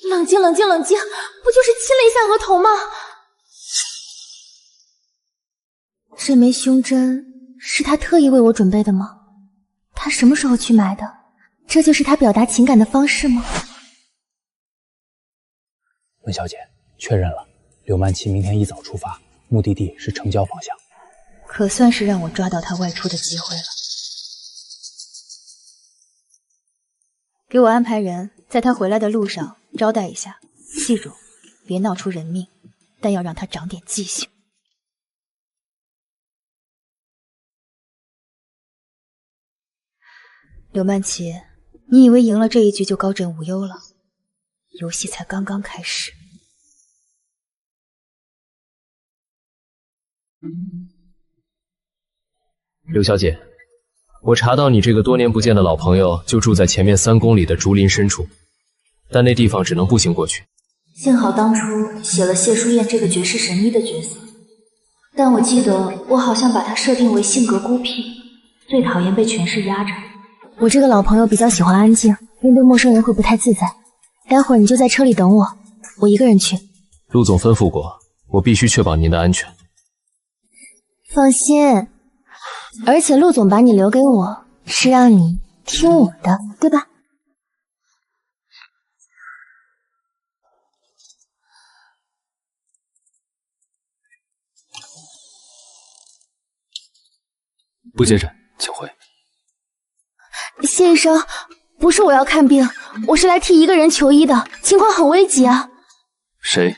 冷静冷静冷静，不就是亲了一下额头吗？这枚胸针是他特意为我准备的吗？他什么时候去买的？这就是他表达情感的方式吗？温小姐，确认了，柳曼琪明天一早出发，目的地是城郊方向。可算是让我抓到他外出的机会了。给我安排人，在他回来的路上招待一下，记住，别闹出人命，但要让他长点记性。柳曼琪，你以为赢了这一局就高枕无忧了？游戏才刚刚开始。刘小姐，我查到你这个多年不见的老朋友就住在前面3公里的竹林深处，但那地方只能步行过去。幸好当初写了谢书燕这个绝世神医的角色，但我记得我好像把她设定为性格孤僻，最讨厌被权势压着。我这个老朋友比较喜欢安静，面对陌生人会不太自在。待会儿你就在车里等我，我一个人去。陆总吩咐过，我必须确保您的安全。放心。而且陆总把你留给我，是让你听我的，对吧？顾先生，请回。谢医生，不是我要看病，我是来替一个人求医的，情况很危急啊。谁？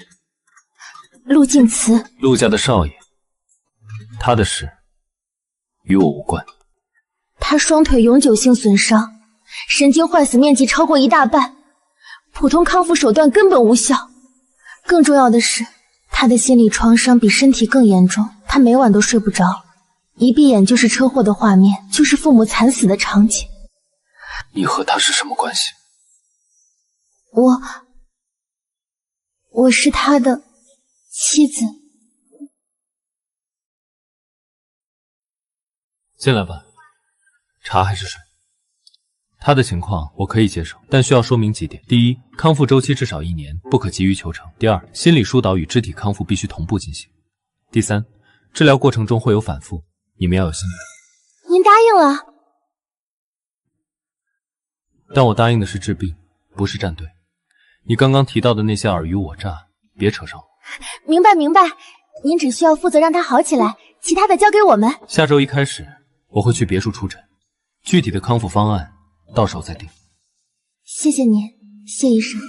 陆晋慈，陆家的少爷。他的事与我无关。他双腿永久性损伤，神经坏死面积超过1大半，普通康复手段根本无效。更重要的是，他的心理创伤比身体更严重，他每晚都睡不着，一闭眼就是车祸的画面，就是父母惨死的场景。你和他是什么关系？我是他的妻子。进来吧，茶还是水？他的情况我可以接受，但需要说明几点：第一，康复周期至少1年，不可急于求成；第二，心理疏导与肢体康复必须同步进行；第三，治疗过程中会有反复，你们要有心理。您答应了？但我答应的是治病，不是站队。你刚刚提到的那些尔虞我诈，别扯上我。明白明白，您只需要负责让他好起来，其他的交给我们。下周一开始，我会去别墅出诊，具体的康复方案到时候再定。谢谢您，谢医生。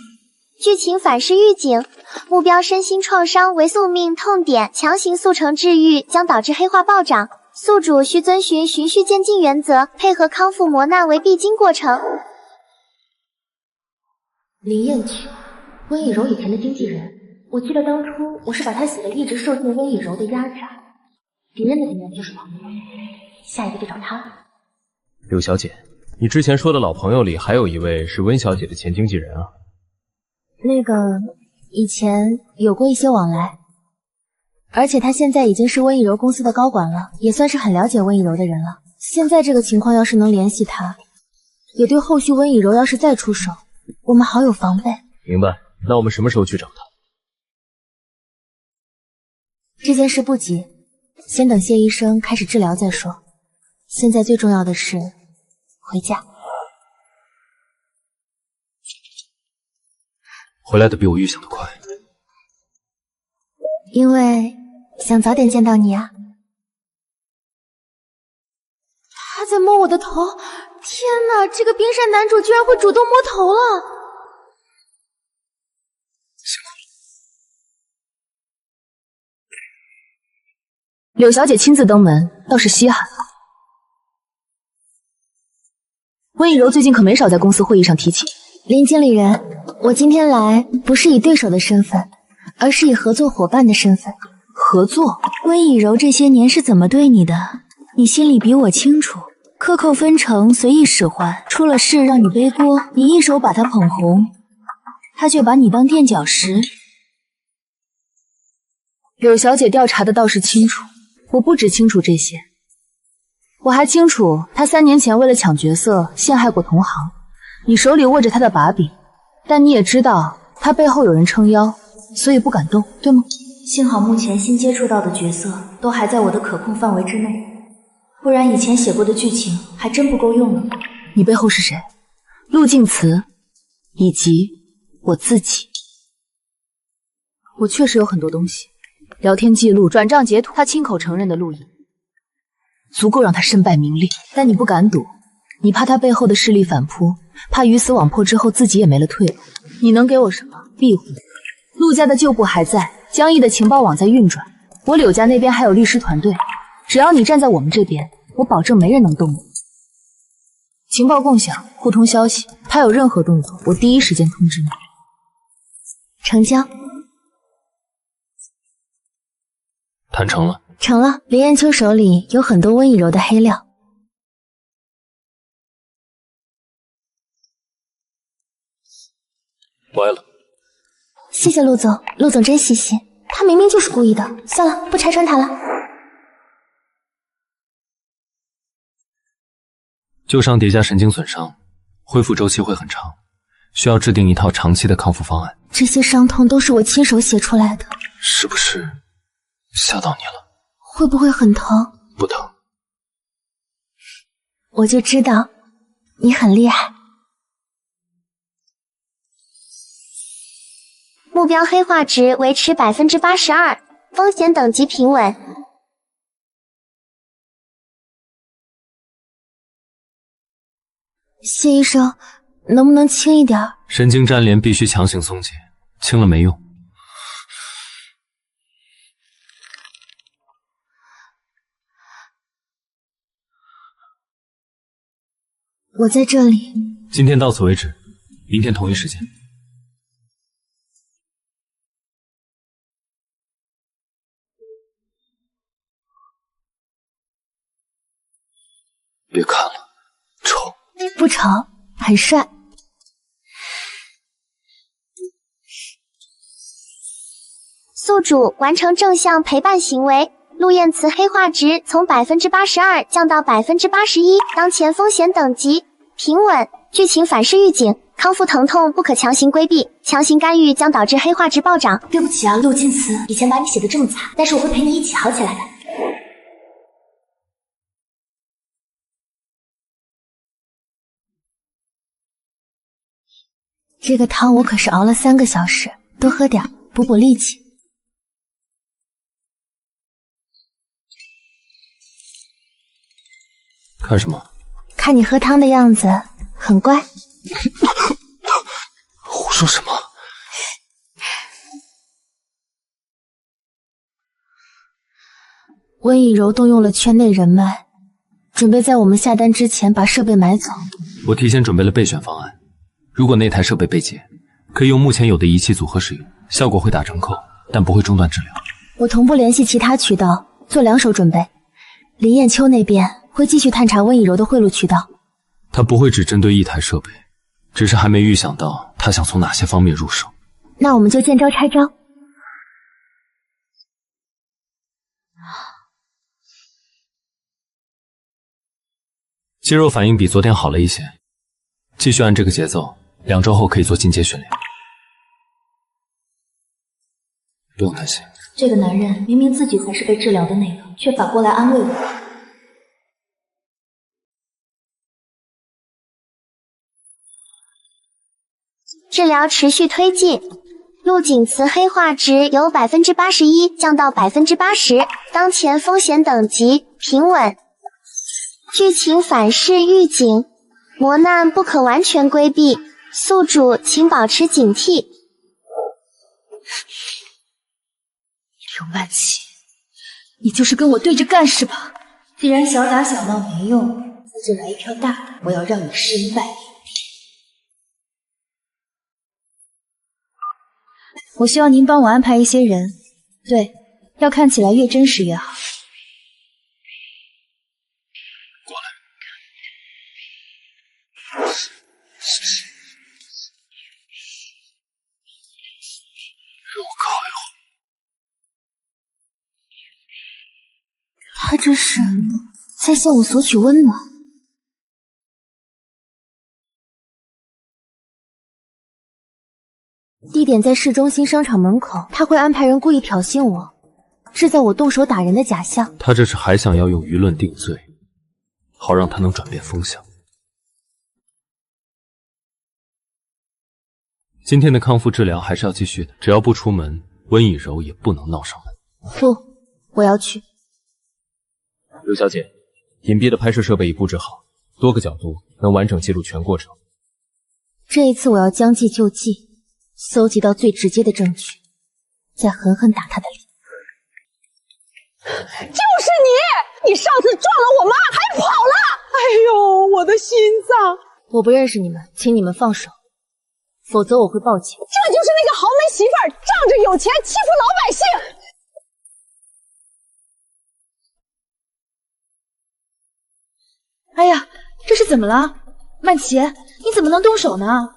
剧情反噬预警，目标身心创伤为宿命痛点，强行速成治愈将导致黑化暴涨，宿主需遵循循序渐进原则，配合康复磨难为必经过程。林燕曲，温以柔以前的经纪人，我记得当初我是把他写的一直受尽温以柔的压榨，别人的敌人就是朋友，下一个就找他了。柳小姐，你之前说的老朋友里还有一位是温小姐的前经纪人啊？那个以前有过一些往来，而且他现在已经是温以柔公司的高管了，也算是很了解温以柔的人了。现在这个情况要是能联系他，也对后续温以柔要是再出手，我们好有防备。明白，那我们什么时候去找他？这件事不急，先等谢医生开始治疗再说。现在最重要的是回家。回来的比我预想的快，因为想早点见到你啊。他在摸我的头，天哪，这个冰山男主居然会主动摸头了。柳小姐亲自登门，倒是稀罕了。温以柔最近可没少在公司会议上提起。林经理人，我今天来不是以对手的身份，而是以合作伙伴的身份。合作？温以柔这些年是怎么对你的，你心里比我清楚。克扣分成，随意使唤，出了事让你背锅，你一手把他捧红，他却把你当垫脚石。柳小姐调查的倒是清楚，我不只清楚这些，我还清楚她3年前为了抢角色陷害过同行，你手里握着她的把柄，但你也知道她背后有人撑腰，所以不敢动，对吗？幸好目前新接触到的角色都还在我的可控范围之内，不然以前写过的剧情还真不够用了。你背后是谁？陆静慈，以及我自己。我确实有很多东西，聊天记录、转账截图，他亲口承认的录音，足够让他身败名裂。但你不敢赌，你怕他背后的势力反扑，怕鱼死网破之后自己也没了退路。你能给我什么？庇护。陆家的旧部还在，江毅的情报网在运转，我柳家那边还有律师团队，只要你站在我们这边，我保证没人能动你。情报共享，互通消息，他有任何动作，我第一时间通知你。成交。谈成了。成了。林彦秋手里有很多温以柔的黑料。歪了。谢谢陆总，陆总真细心，他明明就是故意的。算了，不拆穿他了。旧伤叠加神经损伤，恢复周期会很长，需要制定一套长期的康复方案。这些伤痛都是我亲手写出来的，是不是吓到你了？会不会很疼？不疼。我就知道你很厉害。目标黑化值维持82%，风险等级平稳。谢医生，能不能轻一点？神经粘连必须强行松解，轻了没用。我在这里。今天到此为止，明天同一时间。别看了，丑。不丑，很帅。宿主完成正向陪伴行为，陆燕慈黑化值从82%降到81%，当前风险等级平稳。剧情反噬预警：康复疼痛不可强行规避，强行干预将导致黑化值暴涨。对不起啊，陆静慈，以前把你写的这么惨，但是我会陪你一起好起来的。这个汤我可是熬了3个小时，多喝点，补补力气。看什么？看你喝汤的样子，很乖。胡说什么？温以柔动用了圈内人脉，准备在我们下单之前把设备买走。我提前准备了备选方案，如果那台设备被劫，可以用目前有的仪器组合使用。效果会打折扣，但不会中断治疗。我同步联系其他渠道，做2手准备。林燕秋那边会继续探查温以柔的汇路渠道。他不会只针对一台设备，只是还没预想到他想从哪些方面入手。那我们就见招拆招。肌肉反应比昨天好了一些，继续按这个节奏，2周后可以做进阶训练。不用担心。这个男人明明自己才是被治疗的那个，却反过来安慰我。治疗持续推进，陆景慈黑化值由81%降到80%，当前风险等级平稳。剧情反噬预警，磨难不可完全规避，宿主请保持警惕。刘曼琪，你就是跟我对着干是吧？既然小打小闹没用，那就来一票大的，我要让你身败名裂。我希望您帮我安排一些人，对，要看起来越真实越好。过来。让我靠一会儿。他这是在向我索取温暖。地点在市中心商场门口，他会安排人故意挑衅我，制造我动手打人的假象。他这是还想要用舆论定罪，好让他能转变风向。今天的康复治疗还是要继续的，只要不出门，温以柔也不能闹上门。不，我要去。刘小姐，隐蔽的拍摄设备已布置好，多个角度能完整记录全过程。这一次我要将计就计，搜集到最直接的证据，再狠狠打他的脸。就是你！你上次撞了我妈还跑了！哎呦，我的心脏！我不认识你们，请你们放手，否则我会报警。这就是那个豪门媳妇儿仗着有钱欺负老百姓！哎呀，这是怎么了？曼琪，你怎么能动手呢？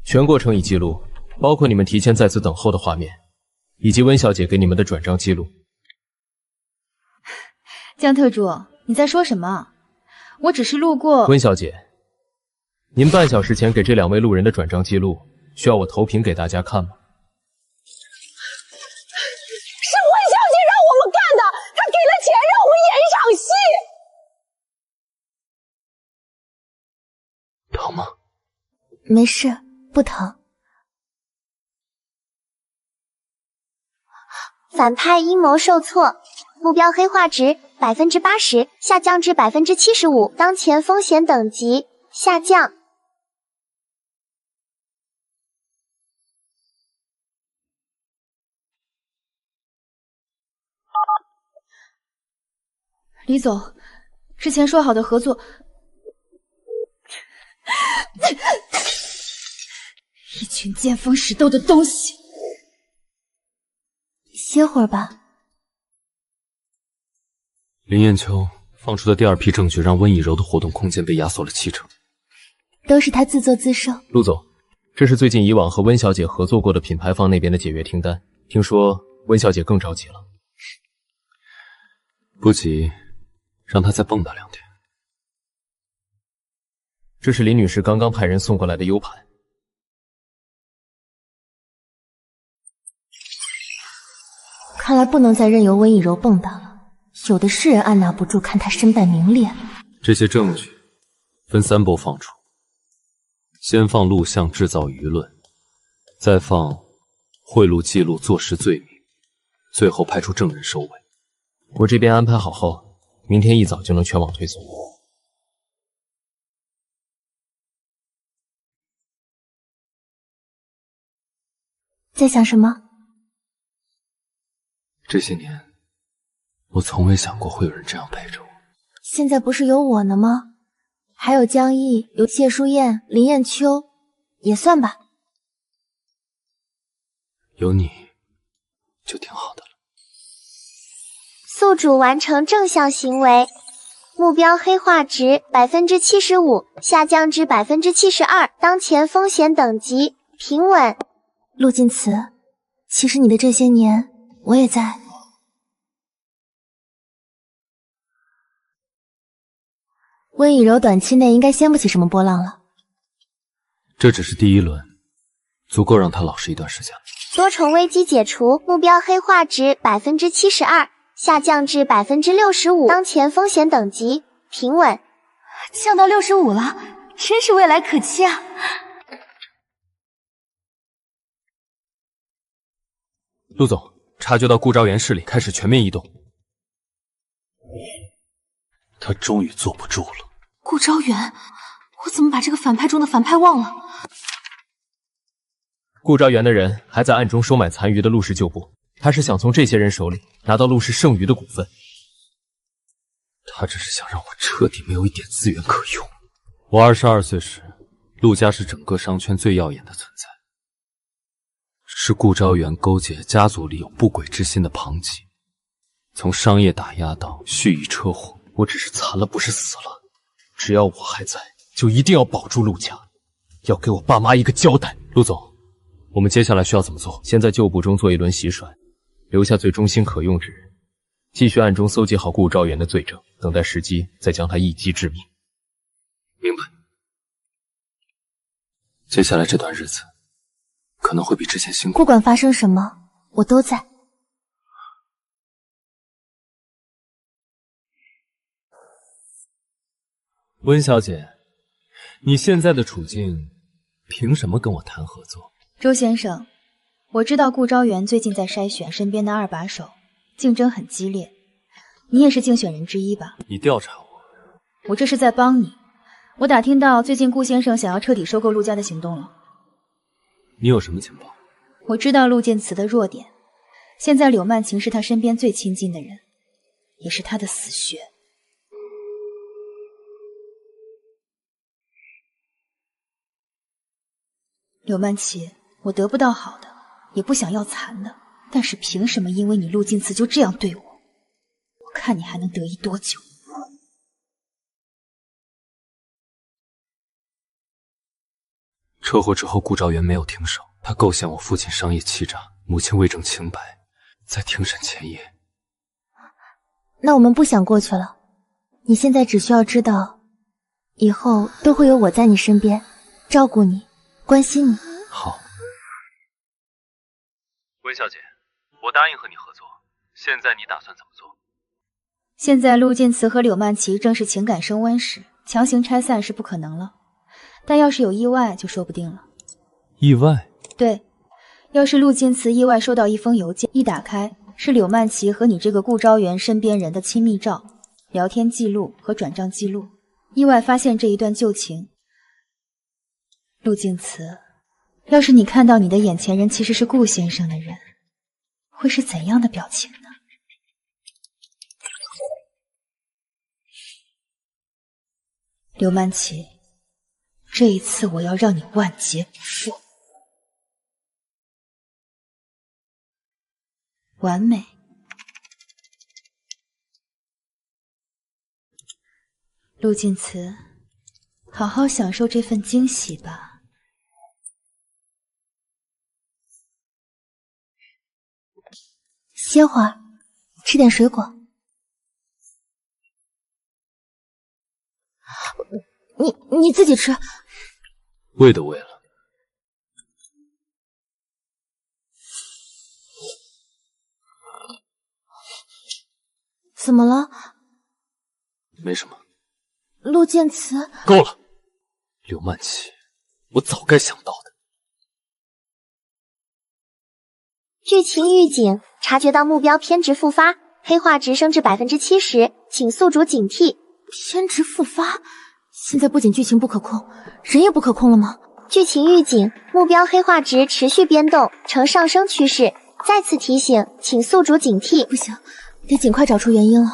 全过程已记录，包括你们提前在此等候的画面，以及温小姐给你们的转账记录。江特助，你在说什么？我只是路过。温小姐，您半小时前给这2位路人的转账记录，需要我投屏给大家看吗？是温小姐让我们干的，她给了钱让我们演一场戏。疼吗？没事，不疼。反派阴谋受挫，目标黑化值80%下降至75%，当前风险等级下降。李总，之前说好的合作，一群见风使舵的东西。歇会儿吧。林彦秋放出的第2批证据让温以柔的活动空间被压缩了70%，都是他自作自受。陆总，这是最近以往和温小姐合作过的品牌方那边的解约清单，听说温小姐更着急了。不急，让她再蹦跶2天。这是林女士刚刚派人送过来的 U 盘。看来不能再任由温以柔蹦跶了，有的是人按捺不住，看他身败名裂。这些证据分3波放出，先放录像制造舆论，再放贿赂记录坐实罪名，最后派出证人收尾。我这边安排好后，明天一早就能全网推送。在想什么？这些年，我从未想过会有人这样陪着我。现在不是有我呢吗？还有江毅，有谢淑燕、林彦秋，也算吧。有你就挺好的了。宿主完成正向行为，目标黑化值75%下降至72%，当前风险等级平稳。陆晋慈，其实你的这些年我也在。温以柔短期内应该掀不起什么波浪了。这只是第一轮，足够让他老实一段时间了。多重危机解除，目标黑化值72%下降至65%，当前风险等级平稳。降到65了，真是未来可期啊！陆总，察觉到顾昭元势力开始全面移动，他终于坐不住了。顾昭元，我怎么把这个反派中的反派忘了？顾昭元的人还在暗中收买残余的陆氏旧部，他是想从这些人手里拿到陆氏剩余的股份。他只是想让我彻底没有一点资源可用。我22岁时，陆家是整个商圈最耀眼的存在，是顾昭元勾结家族里有不轨之心的旁击，从商业打压到蓄意车祸，我只是残了不是死了。只要我还在，就一定要保住陆家，要给我爸妈一个交代。陆总，我们接下来需要怎么做？先在旧部中做一轮洗甩，留下最忠心可用之人，继续暗中搜集好顾昭元的罪证，等待时机再将他一击致命。明白。接下来这段日子可能会比之前辛苦。不管发生什么，我都在。温小姐，你现在的处境，凭什么跟我谈合作？周先生，我知道顾昭元最近在筛选身边的二把手，竞争很激烈，你也是竞选人之一吧？你调查我？我这是在帮你。我打听到最近顾先生想要彻底收购陆家的行动了。你有什么情报？我知道陆建慈的弱点，现在柳曼琴是他身边最亲近的人，也是他的死穴。柳曼琪，我得不到好的，也不想要残的，但是凭什么因为你陆晋慈就这样对我？我看你还能得意多久？车祸之后，顾昭元没有停手，他构陷我父亲商业欺诈，母亲未证清白，在庭审前夜。那我们不想过去了，你现在只需要知道，以后都会有我在你身边，照顾你，关心你。好。温小姐，我答应和你合作，现在你打算怎么做？现在陆晋慈和柳曼琪正是情感升温时，强行拆散是不可能了，但要是有意外就说不定了。意外？对，要是陆晋慈意外收到一封邮件，一打开是柳曼琪和你这个顾昭元身边人的亲密照、聊天记录和转账记录，意外发现这一段旧情。陆晋慈，要是你看到你的眼前人其实是顾先生的人，会是怎样的表情呢？刘曼琪，这一次我要让你万劫不复。完美。陆晋慈，好好享受这份惊喜吧。歇会儿，吃点水果。你自己吃。喂都喂了。怎么了？没什么。陆建慈，够了，柳曼琪，我早该想到的。剧情预警：察觉到目标偏执复发，黑化值升至70%，请宿主警惕。偏执复发？现在不仅剧情不可控，人也不可控了吗？剧情预警：目标黑化值持续变动，呈上升趋势。再次提醒，请宿主警惕。不行，得尽快找出原因了。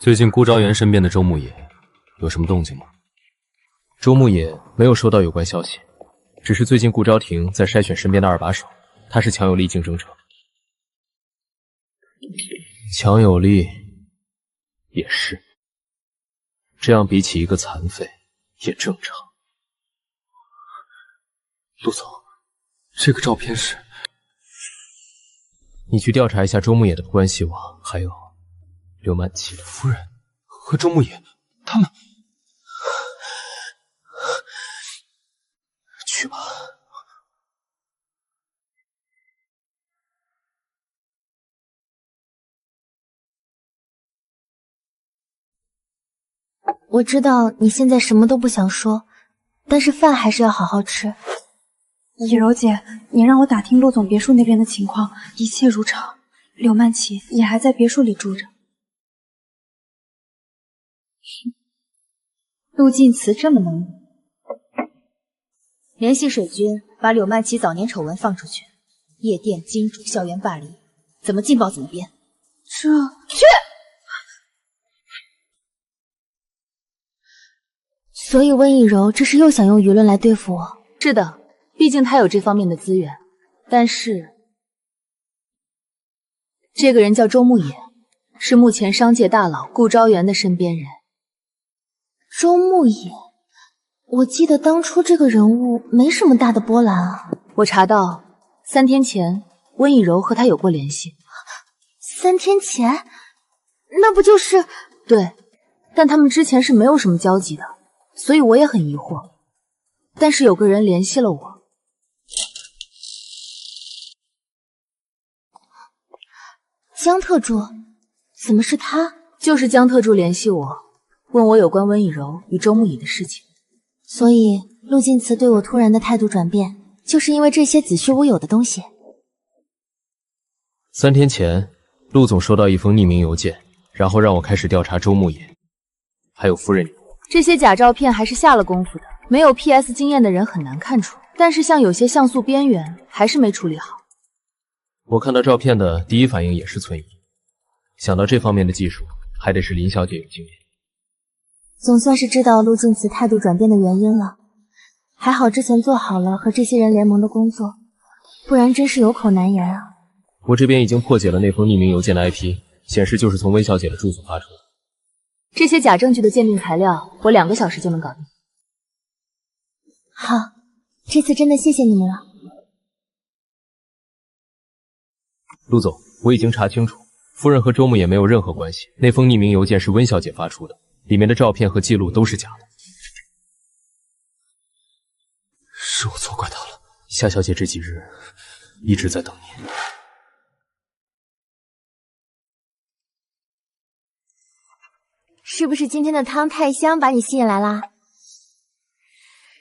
最近顾昭元身边的周牧野有什么动静吗？周牧野没有收到有关消息，只是最近顾昭庭在筛选身边的二把手，他是强有力竞争者。强有力也是，这样比起一个残废也正常。陆总，这个照片是……你去调查一下周牧野的关系网，还有刘曼琪夫人和周牧野他们。去吧。我知道你现在什么都不想说，但是饭还是要好好吃。以柔姐，你让我打听陆总别墅那边的情况，一切如常。柳曼琪也还在别墅里住着。陆晋祠这么能忍，联系水军把柳曼琪早年丑闻放出去，夜店、金主、校园霸凌，怎么劲爆怎么编。这去。所以温以柔这是又想用舆论来对付我。是的，毕竟他有这方面的资源。但是这个人叫周牧野，是目前商界大佬顾昭元的身边人。周牧野，我记得当初这个人物没什么大的波澜啊。我查到3天前温以柔和他有过联系。3天前？那不就是……对，但他们之前是没有什么交集的，所以我也很疑惑。但是有个人联系了我。江特助，怎么是他？就是江特助联系我，问我有关温以柔与周牧野的事情。所以陆晋祠对我突然的态度转变，就是因为这些子虚乌有的东西。3天前，陆总收到一封匿名邮件，然后让我开始调查周牧野，还有夫人你。这些假照片还是下了功夫的，没有 PS 经验的人很难看出。但是像有些像素边缘还是没处理好。我看到照片的第一反应也是存疑，想到这方面的技术，还得是林小姐有经验。总算是知道陆晋祠态度转变的原因了，还好之前做好了和这些人联盟的工作，不然真是有口难言啊。我这边已经破解了那封匿名邮件的 IP， 显示就是从温小姐的住所发出的。这些假证据的鉴定材料，我2个小时就能搞定。好，这次真的谢谢你们了。陆总，我已经查清楚，夫人和周牧也没有任何关系。那封匿名邮件是温小姐发出的，里面的照片和记录都是假的。是我错怪她了。夏小姐这几日一直在等你。是不是今天的汤太香把你吸引来啦？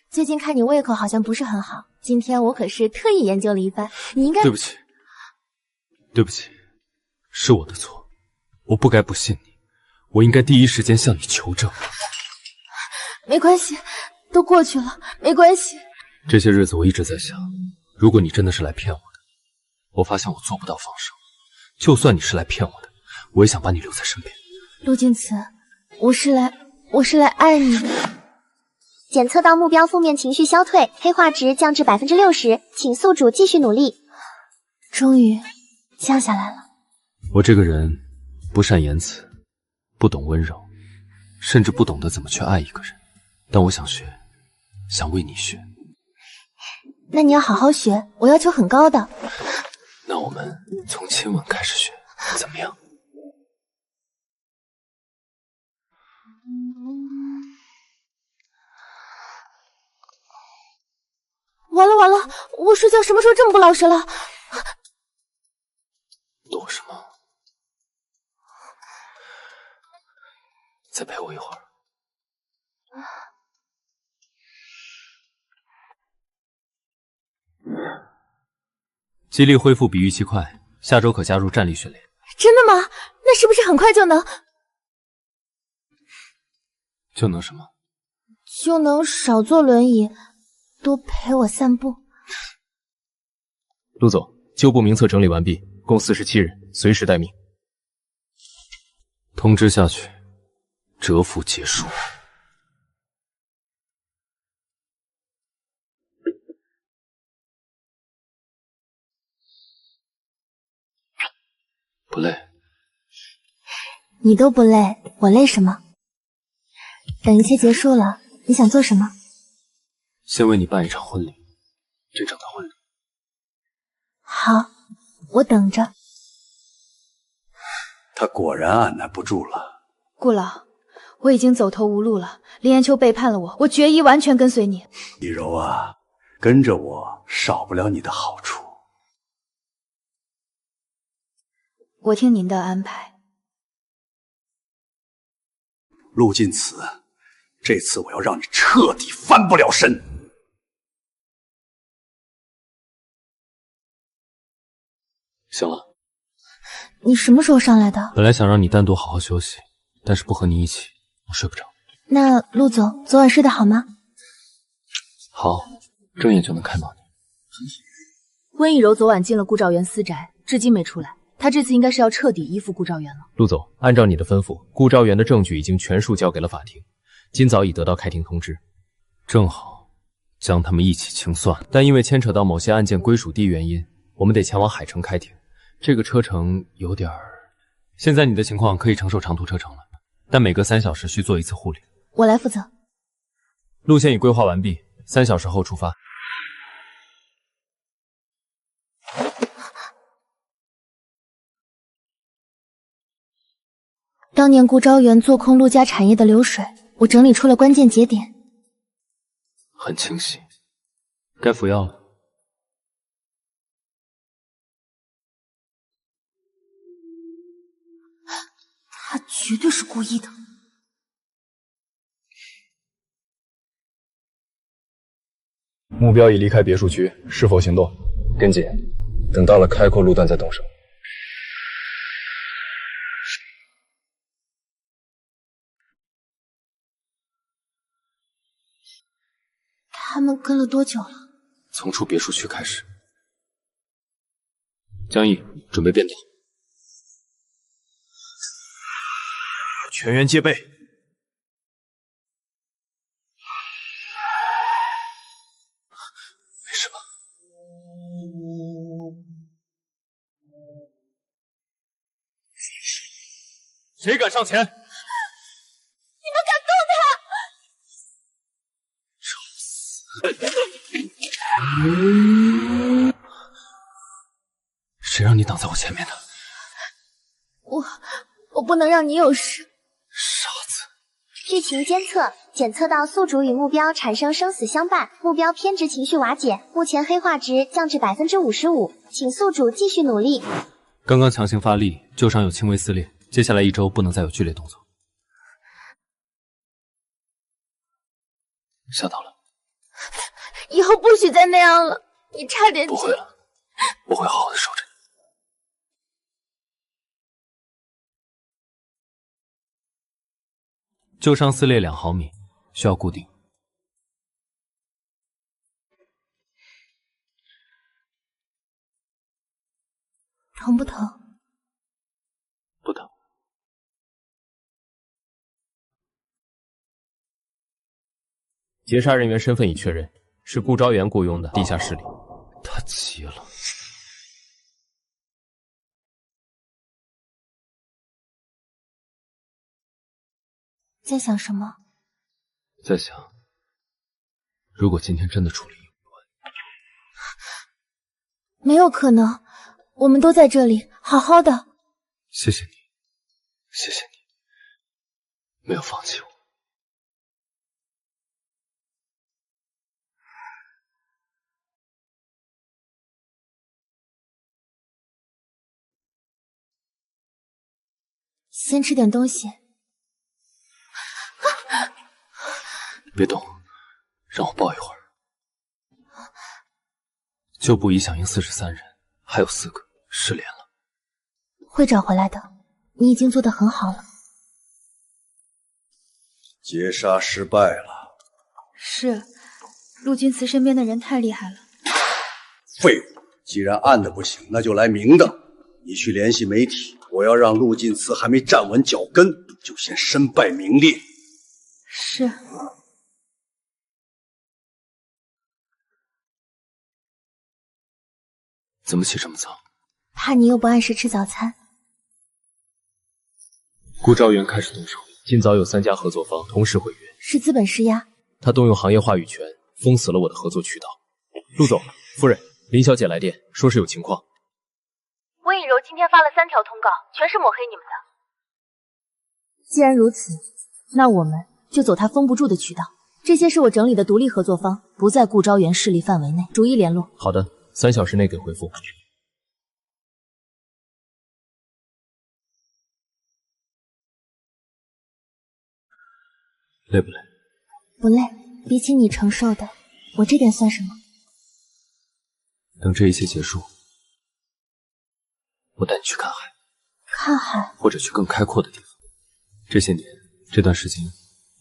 最近看你胃口好像不是很好，今天我可是特意研究了一番，你应该……对不起，对不起，是我的错，我不该不信你，我应该第一时间向你求证。没关系，都过去了，没关系。这些日子我一直在想，如果你真的是来骗我的，我发现我做不到放手。就算你是来骗我的，我也想把你留在身边。陆晋祠，我是来爱你的。检测到目标负面情绪消退，黑化值降至60%，请宿主继续努力。终于降下来了。我这个人不善言辞，不懂温柔，甚至不懂得怎么去爱一个人，但我想学，想为你学。那你要好好学，我要求很高的。那我们从亲吻开始学，怎么样？完了完了，我睡觉什么时候这么不老实了？躲什么？再陪我一会儿。肌力恢复比预期快，下周可加入站立训练。真的吗？那是不是很快就能？就能什么？就能少坐轮椅，多陪我散步。陆总，旧部名册整理完毕，共47人，随时待命。通知下去，蛰伏结束。不累？你都不累，我累什么？等一切结束了，你想做什么？先为你办一场婚礼，真正的婚礼。好，我等着。他果然按捺不住了。顾老，我已经走投无路了。林延秋背叛了我，我决意完全跟随你。李柔啊，跟着我少不了你的好处。我听您的安排。陆晋慈，这次我要让你彻底翻不了身。行了，你什么时候上来的？本来想让你单独好好休息，但是不和你一起，我睡不着。那陆总昨晚睡得好吗？好，睁眼就能看到你。温以柔昨晚进了顾兆元私宅，至今没出来。他这次应该是要彻底依附顾兆元了。陆总，按照你的吩咐，顾兆元的证据已经全数交给了法庭，今早已得到开庭通知，正好将他们一起清算。但因为牵扯到某些案件归属地原因，我们得前往海城开庭，这个车程有点儿。现在你的情况可以承受长途车程了，但每隔3小时需做一次护理。我来负责。路线已规划完毕，3小时后出发。当年顾昭元做空陆家产业的流水，我整理出了关键节点。很清晰，该服药了。他绝对是故意的。目标已离开别墅区，是否行动？跟紧，等到了开阔路段再动手。他们跟了多久了？从出别墅区开始。江毅，准备变道。全员戒备。没事吧？谁敢上前？你们敢动他！谁让你挡在我前面的？我不能让你有事。傻子！剧情监测，检测到宿主与目标产生生死相伴，目标偏执情绪瓦解，目前黑化值降至55%，请宿主继续努力。刚刚强行发力，旧伤有轻微撕裂，接下来1周不能再有剧烈动作。吓到了。以后不许再那样了，你差点就……不会了，我会好好的守着你。旧伤撕裂2毫米，需要固定。疼不疼？不疼。劫杀人员身份已确认，是顾昭元雇佣的地下势力。他急了。在想什么？在想，如果今天真的处理意外，没有可能，我们都在这里，好好的。谢谢你，谢谢你，没有放弃我。先吃点东西。别动，让我抱一会儿。旧部已响应43人，还有4个失联了。会找回来的，你已经做得很好了。劫杀失败了。是，陆君慈身边的人太厉害了。废物！既然暗的不行，那就来明的。你去联系媒体，我要让陆晋慈还没站稳脚跟，就先身败名裂。是。怎么起这么早？怕你又不按时吃早餐。顾昭元开始动手，今早有3家合作方同时毁约，是资本施压。他动用行业话语权，封死了我的合作渠道。陆总、夫人，林小姐来电，说是有情况。温以柔今天发了3条通告，全是抹黑你们的。既然如此，那我们就走他封不住的渠道。这些是我整理的独立合作方，不在顾昭元势力范围内，逐一联络。好的，3小时内给回复。累不累？不累，比起你承受的，我这点算什么？等这一切结束，我带你去看海。看海？或者去更开阔的地方。这些年，这段时间，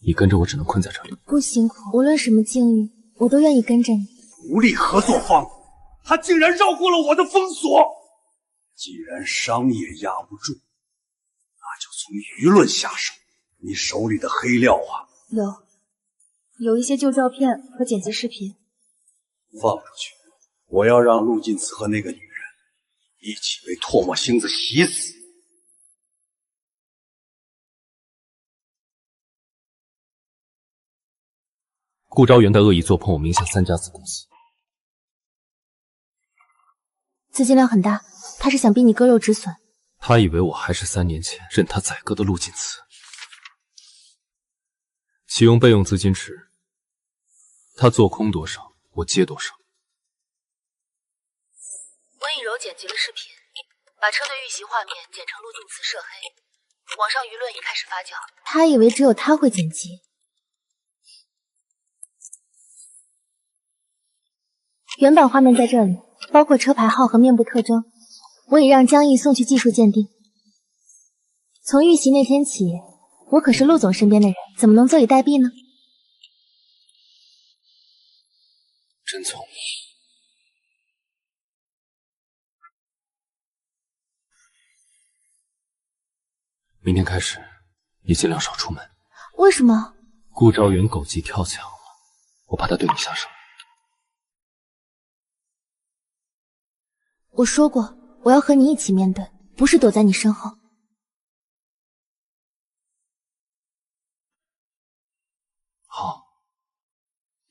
你跟着我只能困在这里。不辛苦，无论什么境遇，我都愿意跟着你。独立合作方，他竟然绕过了我的封锁。既然商业压不住，那就从舆论下手。你手里的黑料啊，有一些旧照片和剪辑视频。放出去，我要让陆晋慈和那个女人一起被唾沫星子洗死。顾昭元的恶意做碰我名下3家子公司，资金量很大，他是想逼你割肉止损。他以为我还是3年前任他宰割的陆晋慈。启用备用资金池，他做空多少，我接多少。温以柔剪辑了视频，把车队遇袭画面剪成陆晋慈涉黑，网上舆论已开始发酵。他以为只有他会剪辑。原版画面在这里，包括车牌号和面部特征，我已让江毅送去技术鉴定。从遇袭那天起，我可是陆总身边的人，怎么能坐以待毙呢？真聪明。明天开始，你尽量少出门。为什么？顾昭元狗急跳墙了，我怕他对你下手。我说过，我要和你一起面对，不是躲在你身后。好，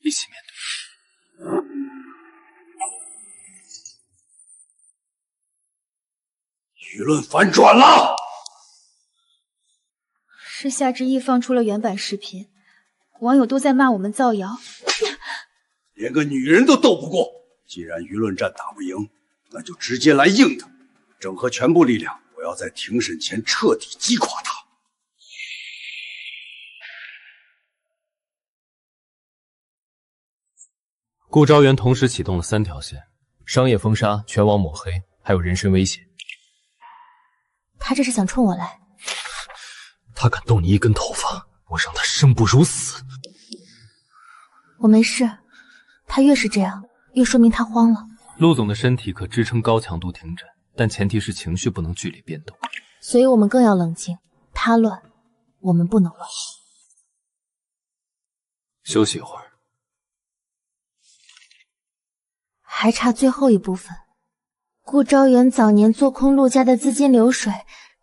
一起面对。舆论反转了，是夏之意放出了原版视频，网友都在骂我们造谣，连个女人都斗不过。既然舆论战打不赢，那就直接来硬的，整合全部力量，我要在庭审前彻底击垮他。顾昭元同时启动了3条线：商业封杀、全网抹黑，还有人身威胁。他这是想冲我来。他敢动你一根头发，我让他生不如死。我没事，他越是这样，越说明他慌了。陆总的身体可支撑高强度停诊，但前提是情绪不能剧烈变动。所以我们更要冷静。他乱，我们不能乱。休息一会儿。还差最后一部分。顾昭元早年做空陆家的资金流水，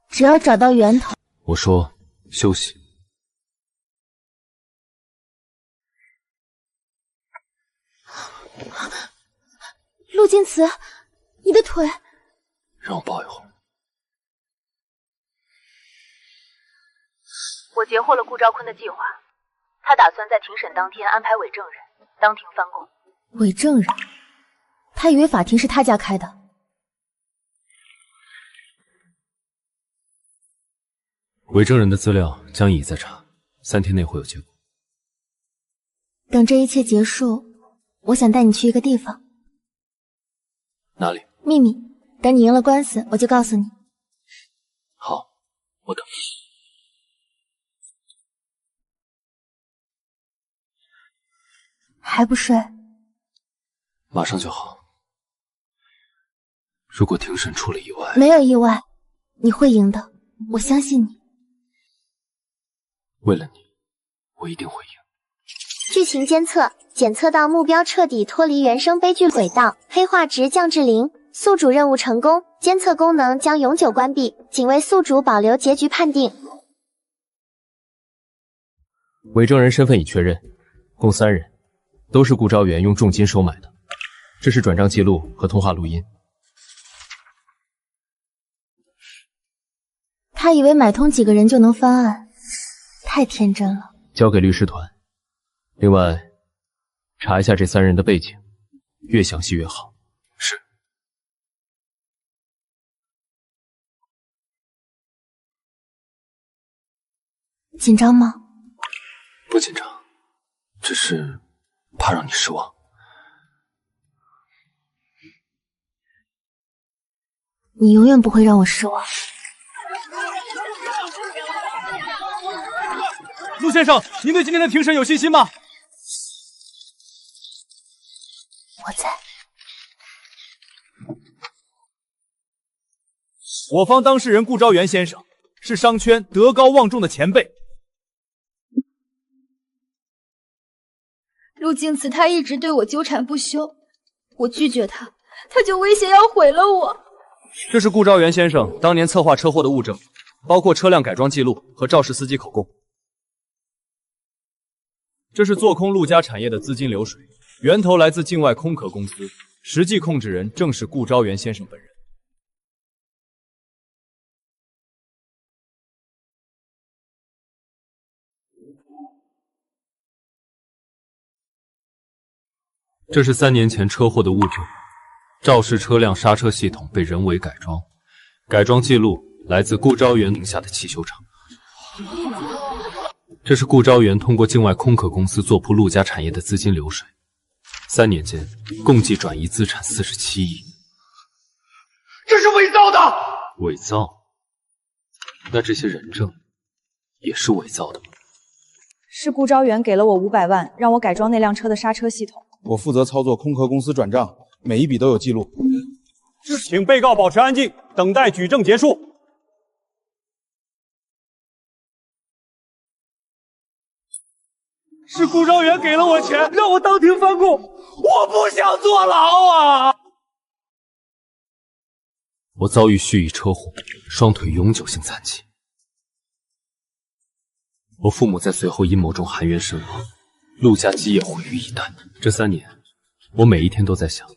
只要找到源头。我说休息。陆晋慈，你的腿。让我抱一会儿。我截获了顾昭坤的计划，他打算在庭审当天安排伪证人当庭翻供。伪证人？他以为法庭是他家开的。伪证人的资料江乙在查，3天内会有结果。等这一切结束，我想带你去一个地方。哪里？秘密，等你赢了官司，我就告诉你。好，我等。还不睡？马上就好。如果庭审出了意外，没有意外，你会赢的，我相信你。为了你，我一定会赢。剧情监测，检测到目标彻底脱离原生悲剧轨道，黑化值降至0，宿主任务成功，监测功能将永久关闭，仅为宿主保留结局判定。伪证人身份已确认，共3人，都是顾昭元用重金收买的。这是转账记录和通话录音。他以为买通几个人就能翻案，太天真了。交给律师团。另外，查一下这3人的背景，越详细越好。是。紧张吗？不紧张，只是怕让你失望。你永远不会让我失望。陆先生，您对今天的庭审有信心吗？我在。我方当事人顾昭元先生是商圈德高望重的前辈。陆敬辞他一直对我纠缠不休，我拒绝他，他就威胁要毁了我。这是顾昭元先生当年策划车祸的物证，包括车辆改装记录和肇事司机口供。这是做空陆家产业的资金流水，源头来自境外空壳公司，实际控制人正是顾昭元先生本人。这是3年前车祸的物证，肇事车辆刹车系统被人为改装，改装记录来自顾昭元名下的汽修厂。这是顾昭元通过境外空壳公司做铺陆家产业的资金流水，3年间共计转移资产47亿。这是伪造的！伪造？那这些人证也是伪造的吗？是顾昭元给了我500万，让我改装那辆车的刹车系统。我负责操作空壳公司转账，每一笔都有记录。请被告保持安静，等待举证结束。是顾昭元给了我钱，让我当庭翻供，我不想坐牢啊！我遭遇蓄意车祸，双腿永久性残疾。我父母在随后阴谋中含冤身亡，陆家基业毁于一旦。这3年，我每一天都在想，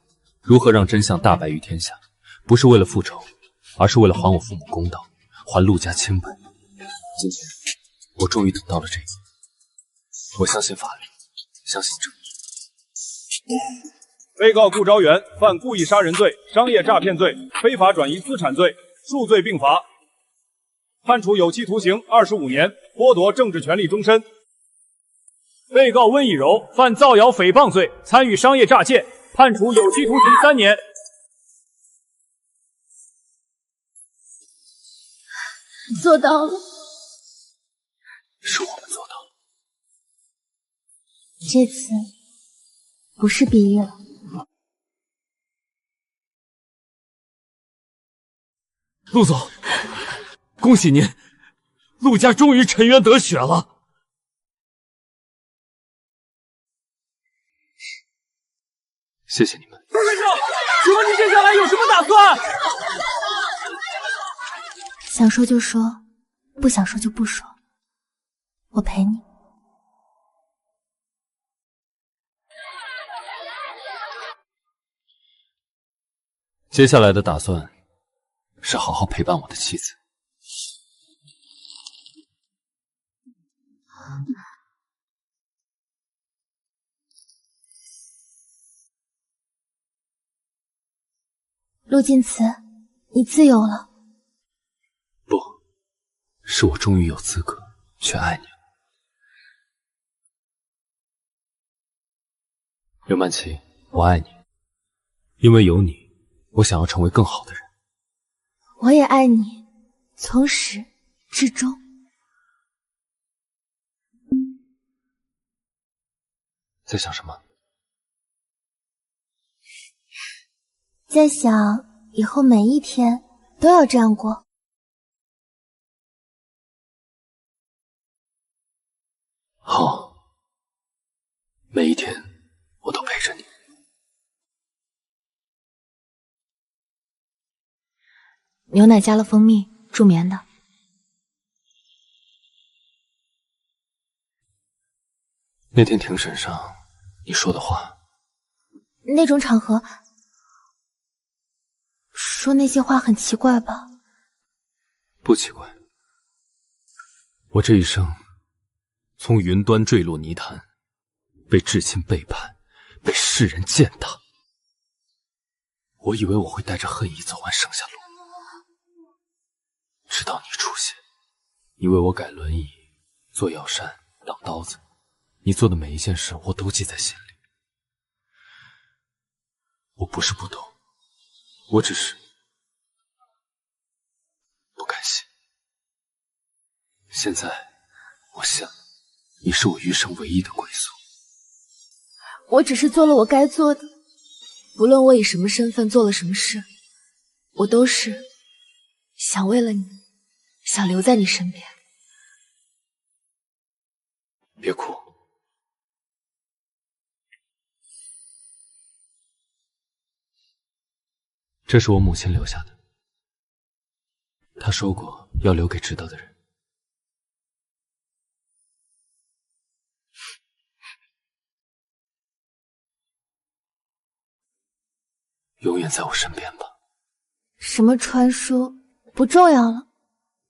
如何让真相大白于天下，不是为了复仇，而是为了还我父母公道，还陆家清白。今天，我终于等到了这一天。我相信法律，相信正义。被告顾昭元犯故意杀人罪、商业诈骗罪、非法转移资产罪，数罪并罚，判处有期徒刑25年，剥夺政治权利终身。被告温以柔犯造谣诽谤罪，参与商业诈骗，判处有期徒刑3年。做到了，是我们做到了。这次不是比喻了。陆总，恭喜您，陆家终于沉冤得雪了。谢谢你们。陆先生，请问您接下来有什么打算？想说就说，不想说就不说，我陪你。接下来的打算是好好陪伴我的妻子。陆晋慈，你自由了。不，是我终于有资格去爱你了。刘曼琪，我爱你，因为有你，我想要成为更好的人。我也爱你，从始至终。在想什么？在想以后每一天都要这样过。好，每一天我都陪着你。牛奶加了蜂蜜，助眠的。那天庭审上你说的话，那种场合说那些话很奇怪吧？不奇怪。我这一生从云端坠落泥潭，被至亲背叛，被世人践踏。我以为我会带着恨意走完剩下路，直到你出现。你为我改轮椅，做药膳，当刀子，你做的每一件事我都记在心里。我不是不懂，我只是不甘心。现在我想你是我余生唯一的归宿。我只是做了我该做的，不论我以什么身份做了什么事，我都是想为了你，想留在你身边。别哭，这是我母亲留下的，她说过要留给知道的人。永远在我身边吧。什么传说不重要了，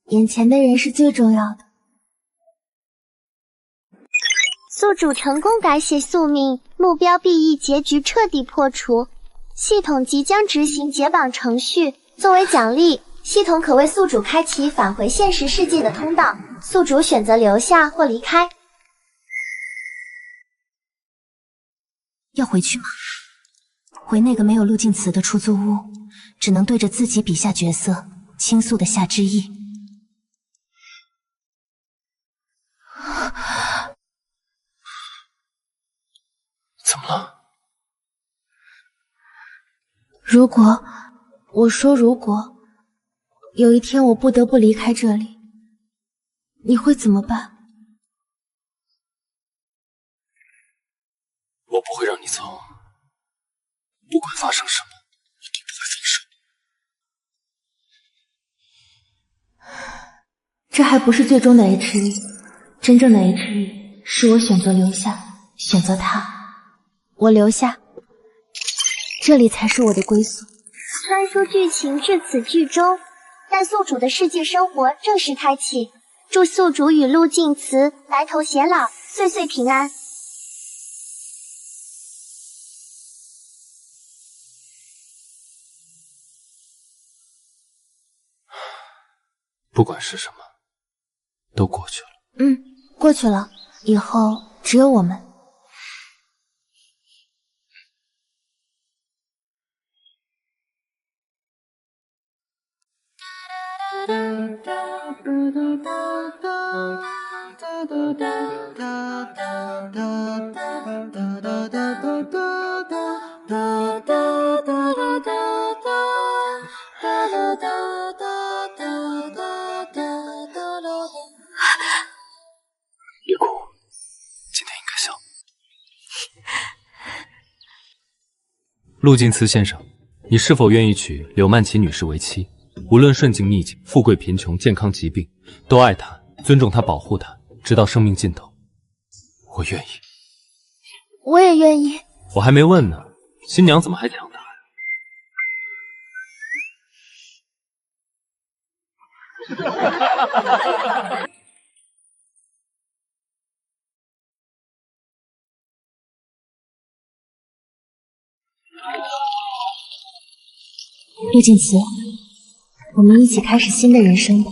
眼前的人是最重要的。宿主成功改写宿命，目标 BE 结局彻底破除。系统即将执行解绑程序，作为奖励，系统可为宿主开启返回现实世界的通道，宿主选择留下或离开。要回去吗？回那个没有路径词的出租屋，只能对着自己笔下角色倾诉的夏之意。怎么了？如果有一天我不得不离开这里，你会怎么办？我不会让你走，不管发生什么，我都不会放手。这还不是最终的 HE， 真正的 HE 是我选择留下，选择他，我留下，这里才是我的归宿。传说剧情至此剧终，但宿主的世界生活正式开启。祝宿主与陆静慈白头偕老，岁岁平安。不管是什么，都过去了。过去了，以后只有我们。别哭，今天应该笑。陆静慈先生，你是否愿意娶柳曼琪女士为妻？无论顺境逆境、富贵贫穷、健康疾病，都爱她，尊重她，保护她，直到生命尽头。我愿意。我也愿意。我还没问呢，新娘怎么还抢答呀？陆静慈，我们一起开始新的人生吧。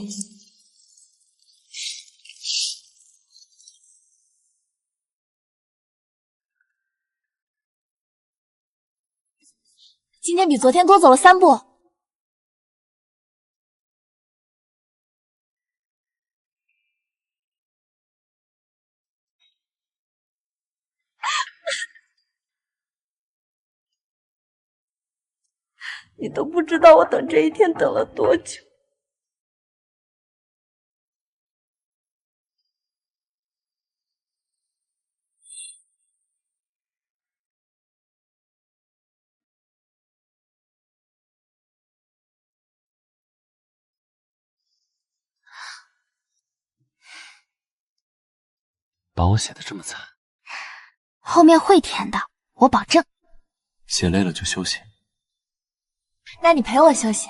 今天比昨天多走了3步。你都不知道我等这一天等了多久。把我写的这么惨，后面会甜的，我保证。写累了就休息。那你陪我休息。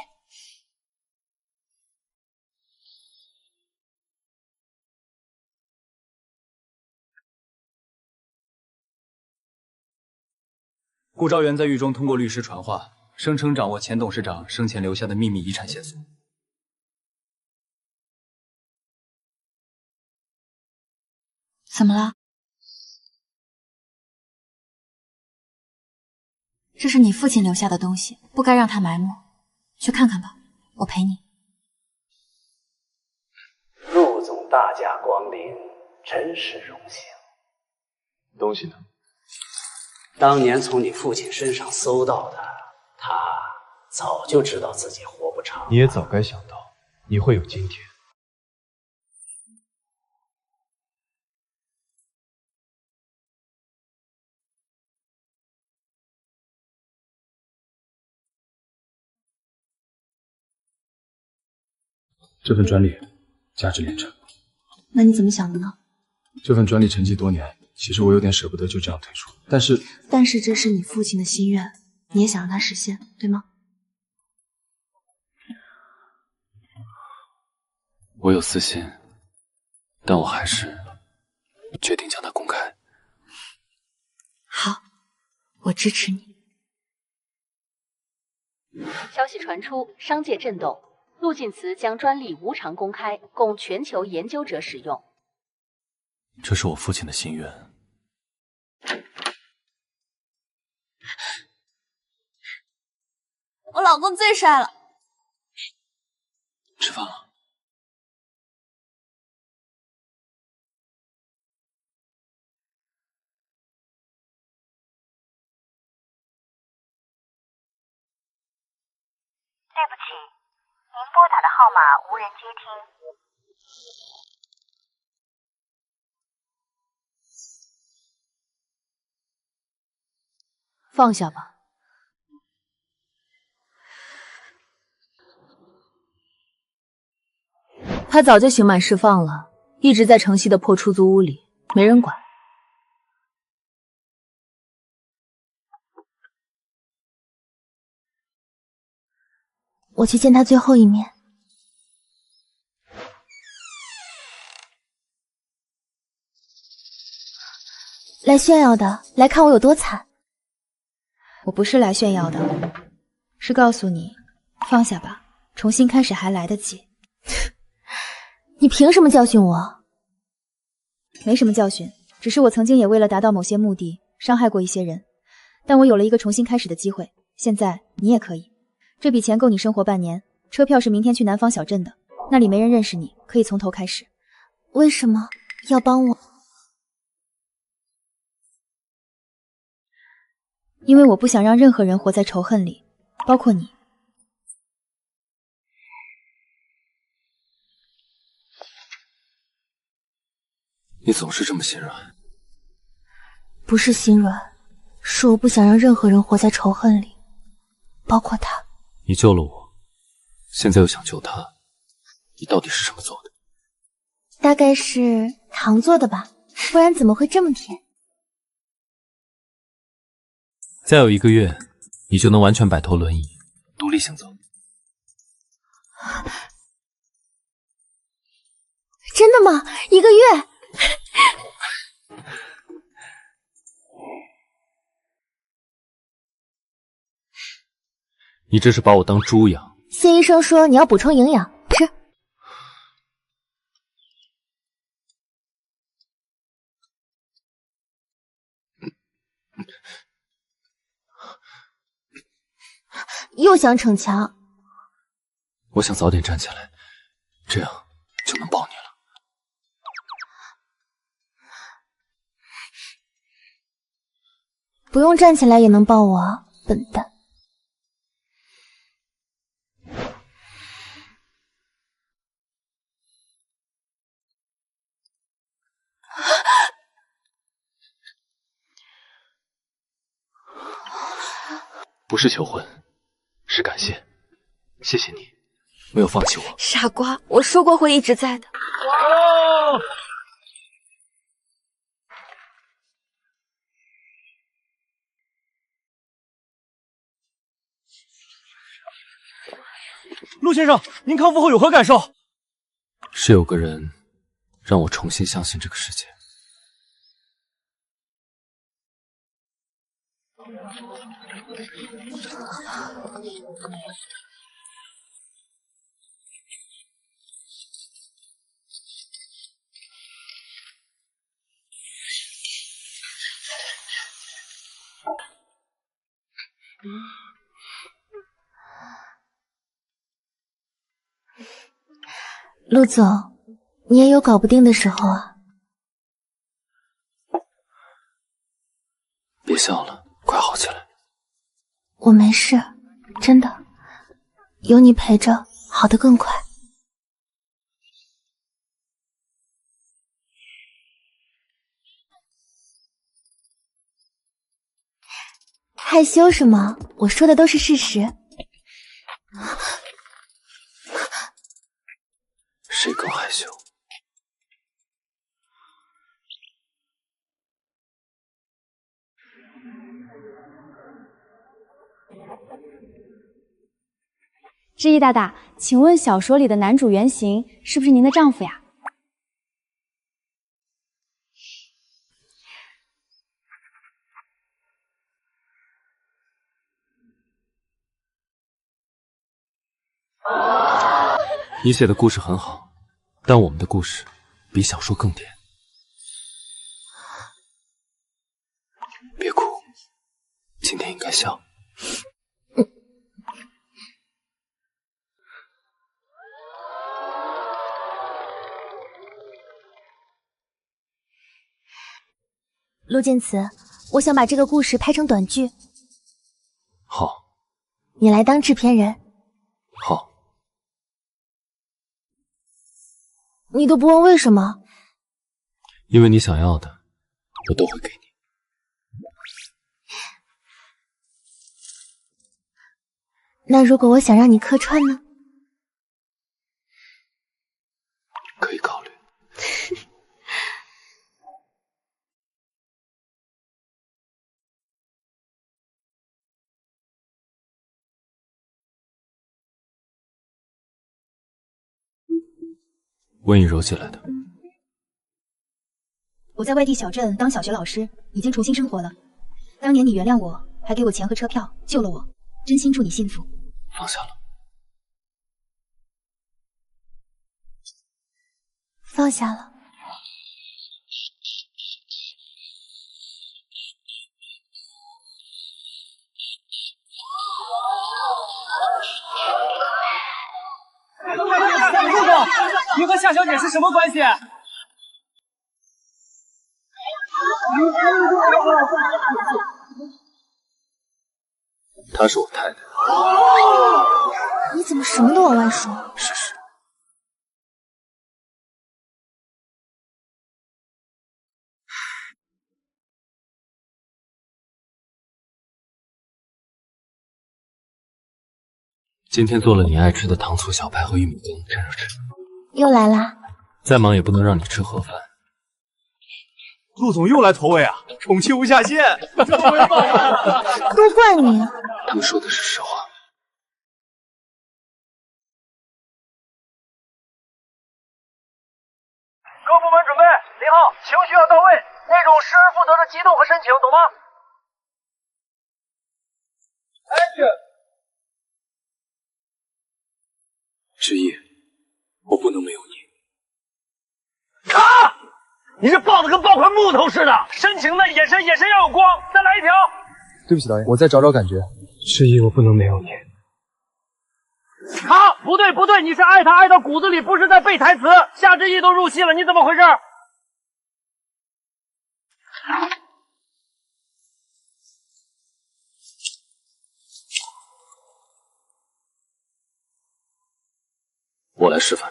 顾昭元在狱中通过律师传话，声称掌握前董事长生前留下的秘密遗产线索。怎么了？这是你父亲留下的东西，不该让他埋没。去看看吧，我陪你。陆总大驾光临，真是荣幸。东西呢？当年从你父亲身上搜到的，他早就知道自己活不长。你也早该想到你会有今天。这份专利价值连城。那你怎么想的呢？这份专利沉寂多年，其实我有点舍不得就这样退出，但是这是你父亲的心愿，你也想让它实现，对吗？我有私心，但我还是决定将它公开。好，我支持你。消息传出，商界震动。陆晋祠将专利无偿公开，供全球研究者使用。这是我父亲的心愿。我老公最帅了。吃饭了。对不起，您拨打的号码无人接听。放下吧。他早就刑满释放了，一直在城西的破出租屋里，没人管。我去见他最后一面。来炫耀的，来看我有多惨。我不是来炫耀的，是告诉你，放下吧，重新开始还来得及。你凭什么教训我？没什么教训，只是我曾经也为了达到某些目的，伤害过一些人，但我有了一个重新开始的机会，现在你也可以。这笔钱够你生活半年，车票是明天去南方小镇的，那里没人认识你，可以从头开始。为什么要帮我？因为我不想让任何人活在仇恨里，包括你。你总是这么心软。不是心软，是我不想让任何人活在仇恨里，包括他。你救了我，现在又想救他，你到底是什么做的？大概是糖做的吧，不然怎么会这么甜？再有1个月，你就能完全摆脱轮椅，独立行走。真的吗？1个月？你这是把我当猪养。谢医生说你要补充营养，吃。又想逞强。我想早点站起来，这样就能抱你了。不用站起来也能抱我啊，笨蛋。不是求婚，是感谢。谢谢你，没有放弃我。傻瓜，我说过会一直在的。陆先生，您康复后有何感受？是有个人让我重新相信这个世界。陆总，你也有搞不定的时候啊。别笑了，快好起来。我没事，真的，有你陪着，好得更快。害羞什么？我说的都是事实。谁更害羞？志毅大大，请问小说里的男主原型是不是您的丈夫呀？你写的故事很好，但我们的故事比小说更甜。别哭，今天应该笑。陆晋慈，我想把这个故事拍成短剧，好，你来当制片人。好，你都不问为什么？因为你想要的，我都会给你。那如果我想让你客串呢？可以考虑。温以柔寄来的。我在外地小镇当小学老师，已经重新生活了。当年你原谅我，还给我钱和车票，救了我，真心祝你幸福。放下了。放下了。陆总，您和夏小姐是什么关系？她是我太太。你怎么什么都往外说？是是。今天做了你爱吃的糖醋小排和玉米羹，趁热吃。又来啦？再忙也不能让你吃盒饭。陆总又来投喂啊，宠妻无下限。都怪你。他们说的是实话。各部门准备，林浩，情绪要到位，那种失而复得的激动和深情，懂吗？Action！志毅，我不能没有你。卡！你这抱的跟抱块木头似的，深情的眼神要有光，再来一条。对不起导演，我再找找感觉。志毅，我不能没有你。卡！不对，你是爱他爱到骨子里，不是在背台词。夏之意都入戏了，你怎么回事？我来示范。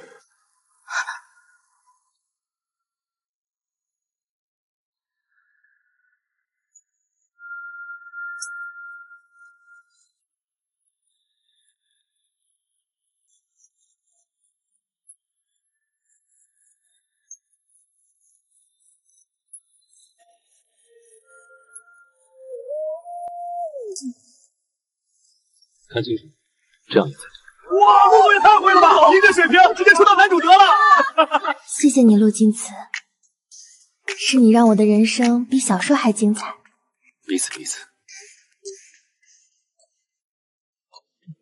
看清楚，这样也才对。哇，陆总也太会了吧！您这水平直接出道男主角了。谢谢你，陆京慈，是你让我的人生比小说还精彩。彼此彼此。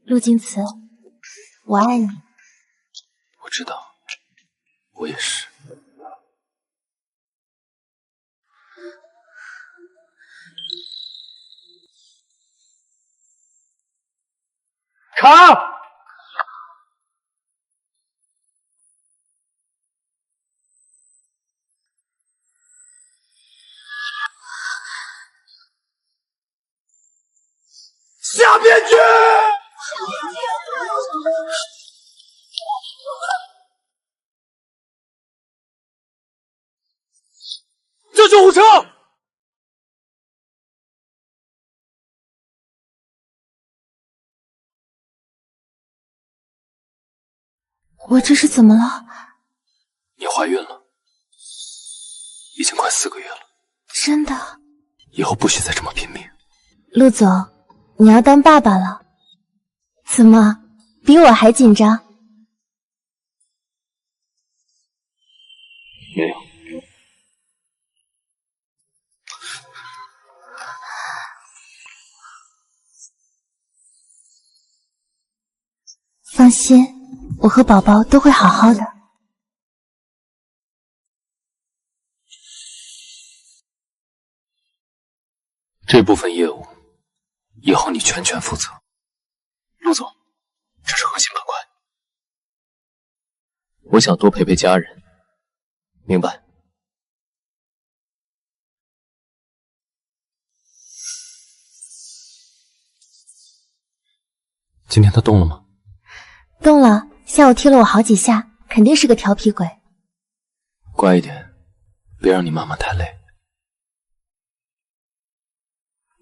陆京慈，我爱你。我知道，我也是。卡！下边去！叫救护车！我这是怎么了？你怀孕了，已经快4个月了。真的？以后不许再这么拼命。陆总，你要当爸爸了？怎么，比我还紧张？没有。放心，我和宝宝都会好好的。这部分业务以后你全权负责。陆总，这是核心板块，我想多陪陪家人，明白？今天他动了吗？动了，下午踢了我好几下，肯定是个调皮鬼。乖一点，别让你妈妈太累。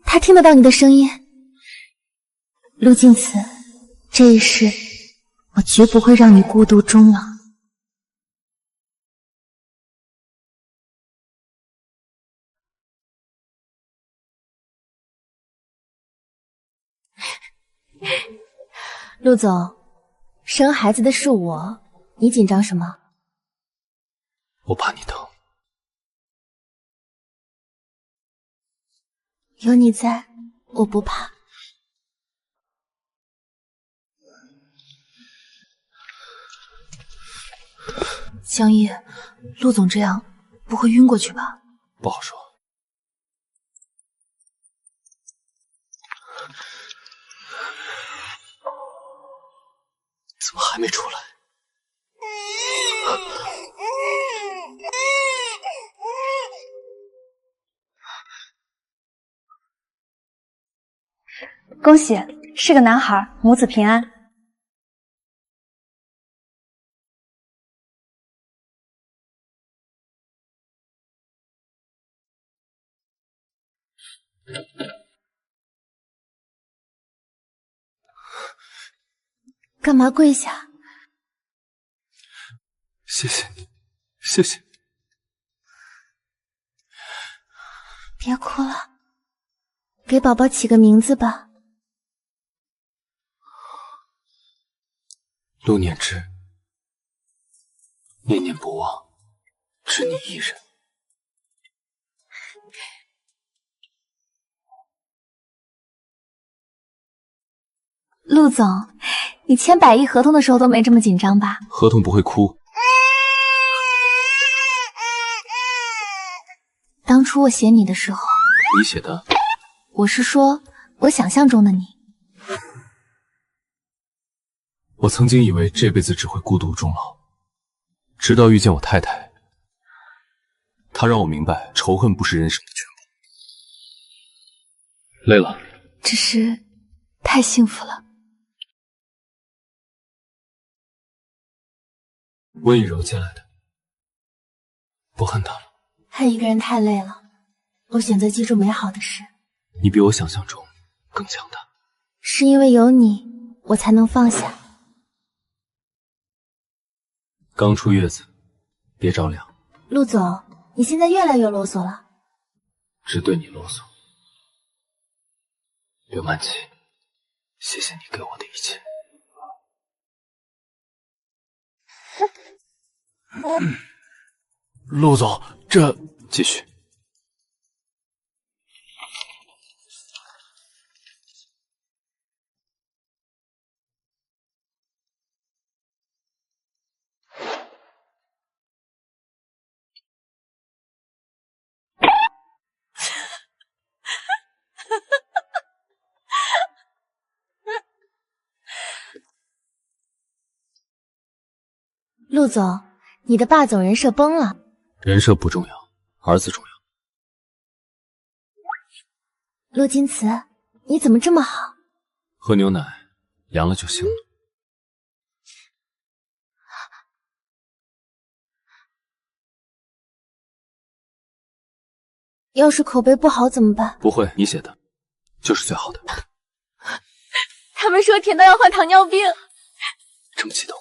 他听得到你的声音。陆静慈，这一世我绝不会让你孤独终老。陆总，生孩子的是我，你紧张什么？我怕你疼。有你在，我不怕。江一，陆总这样不会晕过去吧？不好说。怎么还没出来？恭喜，是个男孩，母子平安。干嘛跪下？谢谢你，谢谢。别哭了，给宝宝起个名字吧。陆念之，念念不忘，只你一人。陆总，你签100亿合同的时候都没这么紧张吧？合同不会哭。当初我写你的时候，你写的？我是说我想象中的你。我曾经以为这辈子只会孤独终老，直到遇见我太太，她让我明白仇恨不是人生的全部。累了？只是太幸福了。温雨柔借来的，不恨她了。恨一个人太累了，我选择记住美好的事。你比我想象中更强大。是因为有你，我才能放下。刚出月子，别着凉。陆总，你现在越来越啰嗦了。只对你啰嗦。刘曼琪，谢谢你给我的一切。陆总，这继续。陆总，你的霸总人设崩了。人设不重要，儿子重要。陆金慈，你怎么这么好？喝牛奶，凉了就行了。要是口碑不好怎么办？不会，你写的就是最好的。他们说甜到要患糖尿病。这么激动？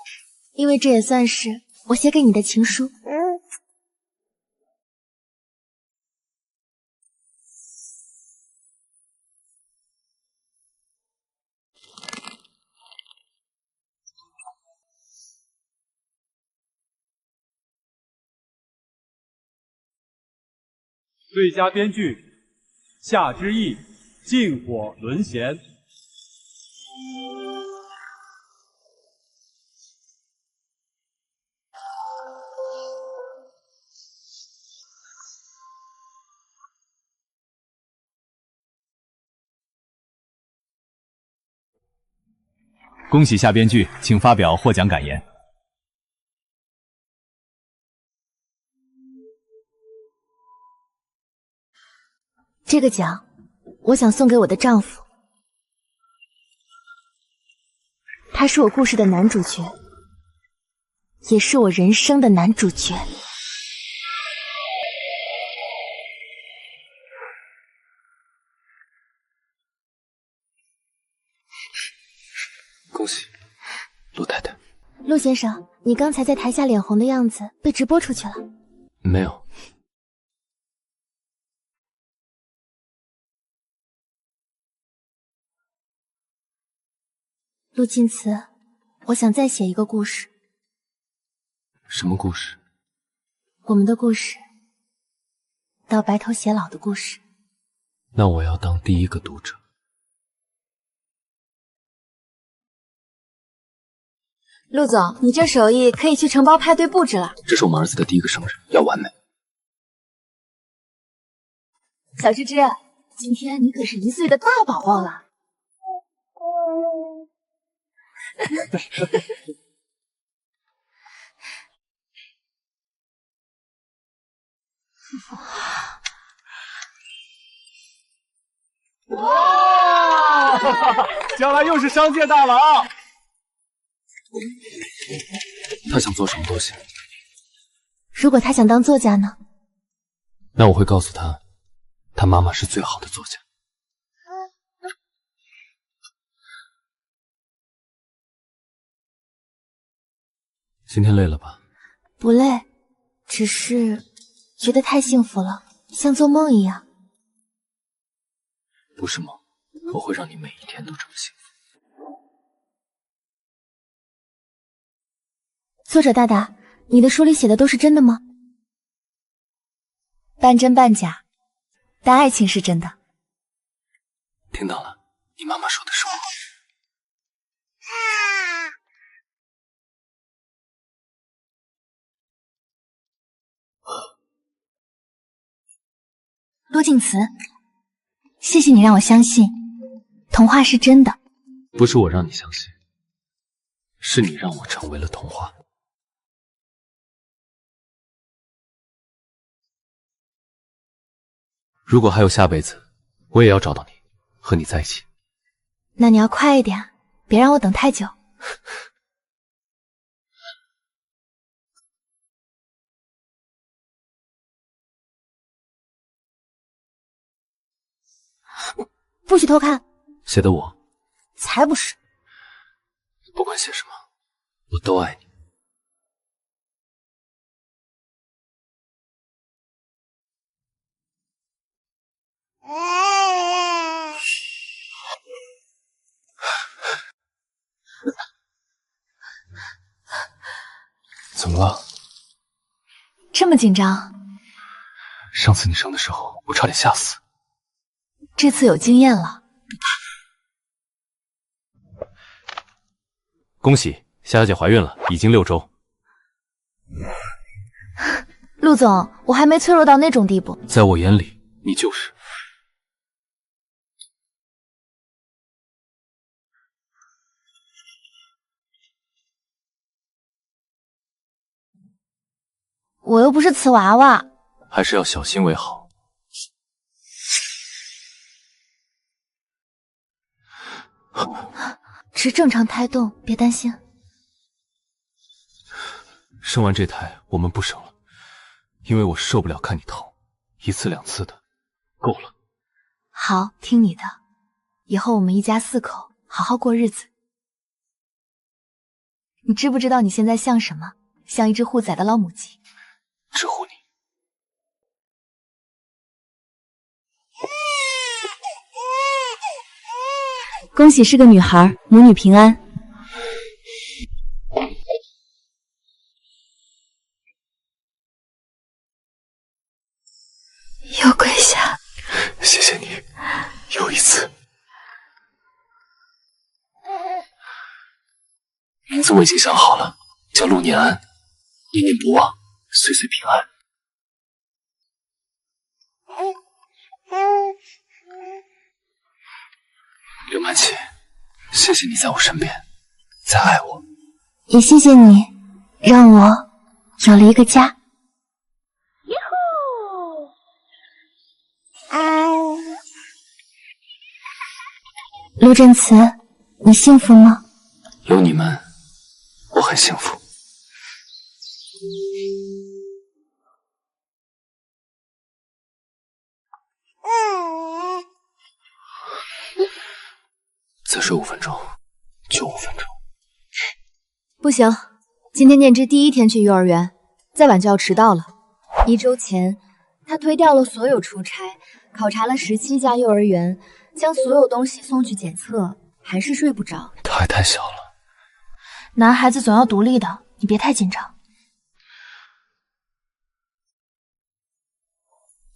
因为这也算是我写给你的情书。最佳编剧夏之意，禁火沦贤。恭喜夏编剧，请发表获奖感言。这个奖，我想送给我的丈夫，他是我故事的男主角，也是我人生的男主角。恭喜，陆太太。陆先生，你刚才在台下脸红的样子被直播出去了。没有。陆金慈，我想再写一个故事。什么故事？我们的故事，到白头偕老的故事。那我要当第一个读者。陆总，你这手艺可以去承包派对布置了。这是我们儿子的第一个生日，要完美。小芝芝，今天你可是1岁的大宝宝了。哇！将来又是商界大佬。他想做什么都行。如果他想当作家呢？那我会告诉他，他妈妈是最好的作家。今天累了吧？不累，只是觉得太幸福了，像做梦一样。不是梦，我会让你每一天都这么幸福。作者大大，你的书里写的都是真的吗？半真半假，但爱情是真的。听到了，你妈妈说的是我。陆静慈，谢谢你让我相信童话是真的。不是我让你相信，是你让我成为了童话。如果还有下辈子，我也要找到你，和你在一起。那你要快一点，别让我等太久。不许偷看。写的我？才不是。不管写什么，我都爱你。怎么了？这么紧张？上次你生的时候，我差点吓死。这次有经验了。恭喜，夏小姐怀孕了，已经6周。陆总，我还没脆弱到那种地步。在我眼里，你就是。我又不是瓷娃娃，还是要小心为好。只正常胎动，别担心。生完这胎我们不生了，因为我受不了看你疼，1次2次的，够了。好，听你的。以后我们一家4口好好过日子。你知不知道你现在像什么？像一只护崽的老母鸡。只护你。恭喜是个女孩，母女平安。又跪下。谢谢你，又一次。名字我已经想好了，叫陆念安，念念不忘，岁岁平安。刘曼琪，谢谢你在我身边，在爱我。也谢谢你，让我有了一个家。陆振慈，你幸福吗？有你们，我很幸福。再睡5分钟，就5分钟。不行，今天念之第1天去幼儿园，再晚就要迟到了。1周前，他推掉了所有出差，考察了17家幼儿园，将所有东西送去检测，还是睡不着。他还太小了，男孩子总要独立的，你别太紧张。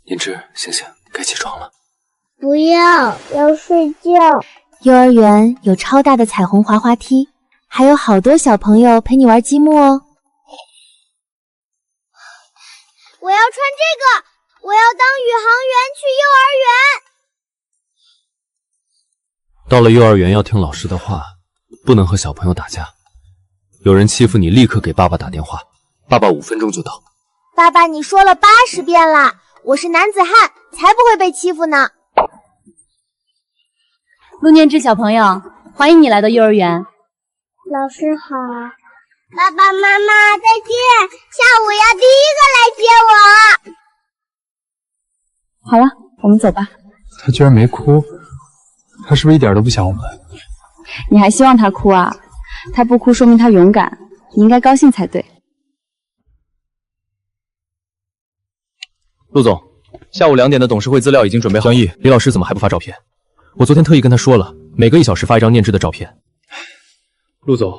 念之，醒醒，该起床了。不要睡觉。幼儿园有超大的彩虹滑滑梯，还有好多小朋友陪你玩积木哦。我要穿这个，我要当宇航员去幼儿园。到了幼儿园要听老师的话，不能和小朋友打架。有人欺负你，立刻给爸爸打电话，爸爸5分钟就到。爸爸，你说了80遍了，我是男子汉，才不会被欺负呢。陆念之小朋友，欢迎你来到幼儿园。老师好。爸爸妈妈再见，下午要第1个来接我。好了，我们走吧。他居然没哭，他是不是一点都不想我们？你还希望他哭啊？他不哭说明他勇敢，你应该高兴才对。陆总，下午2点的董事会资料已经准备好。江毅，李老师怎么还不发照片？我昨天特意跟他说了，每个1小时发一张念之的照片。陆总，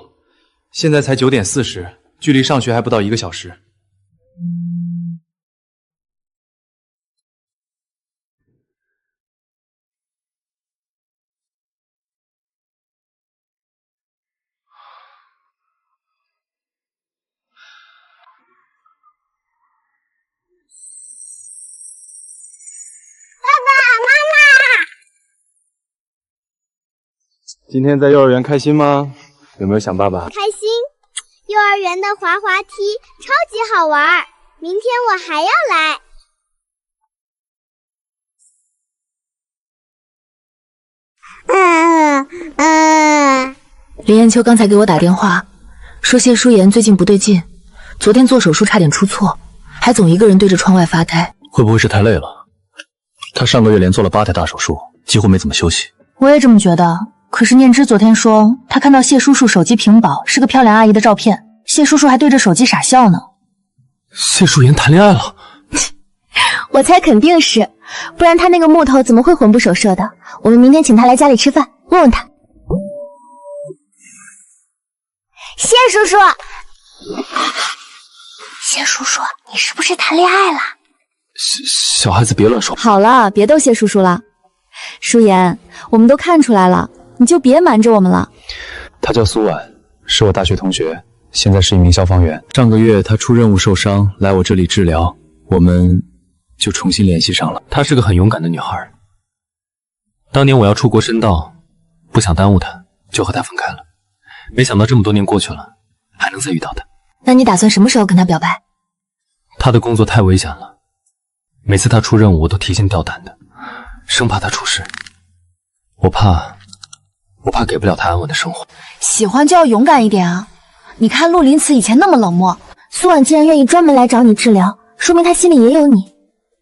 现在才9点40，距离上学还不到1个小时。今天在幼儿园开心吗？有没有想爸爸？开心！幼儿园的滑滑梯超级好玩，明天我还要来。林彦秋刚才给我打电话，说谢淑妍最近不对劲，昨天做手术差点出错，还总一个人对着窗外发呆。会不会是太累了？他上个月连做了8台大手术，几乎没怎么休息。我也这么觉得。可是念之昨天说，他看到谢叔叔手机屏保是个漂亮阿姨的照片，谢叔叔还对着手机傻笑呢。谢淑妍谈恋爱了？我猜肯定是，不然他那个木头怎么会魂不守舍的？我们明天请他来家里吃饭，问问他。谢叔叔，谢叔叔，你是不是谈恋爱了？小孩子别乱说。好了，别逗谢叔叔了。舒言，我们都看出来了，你就别瞒着我们了。他叫苏婉，是我大学同学，现在是一名消防员。上个月他出任务受伤，来我这里治疗，我们就重新联系上了。她是个很勇敢的女孩。当年我要出国深造，不想耽误她，就和她分开了。没想到这么多年过去了，还能再遇到她。那你打算什么时候跟他表白？她的工作太危险了，每次她出任务我都提心吊胆的，生怕她出事。我怕给不了她安稳的生活。喜欢就要勇敢一点啊！你看陆林慈以前那么冷漠，苏婉既然愿意专门来找你治疗，说明她心里也有你，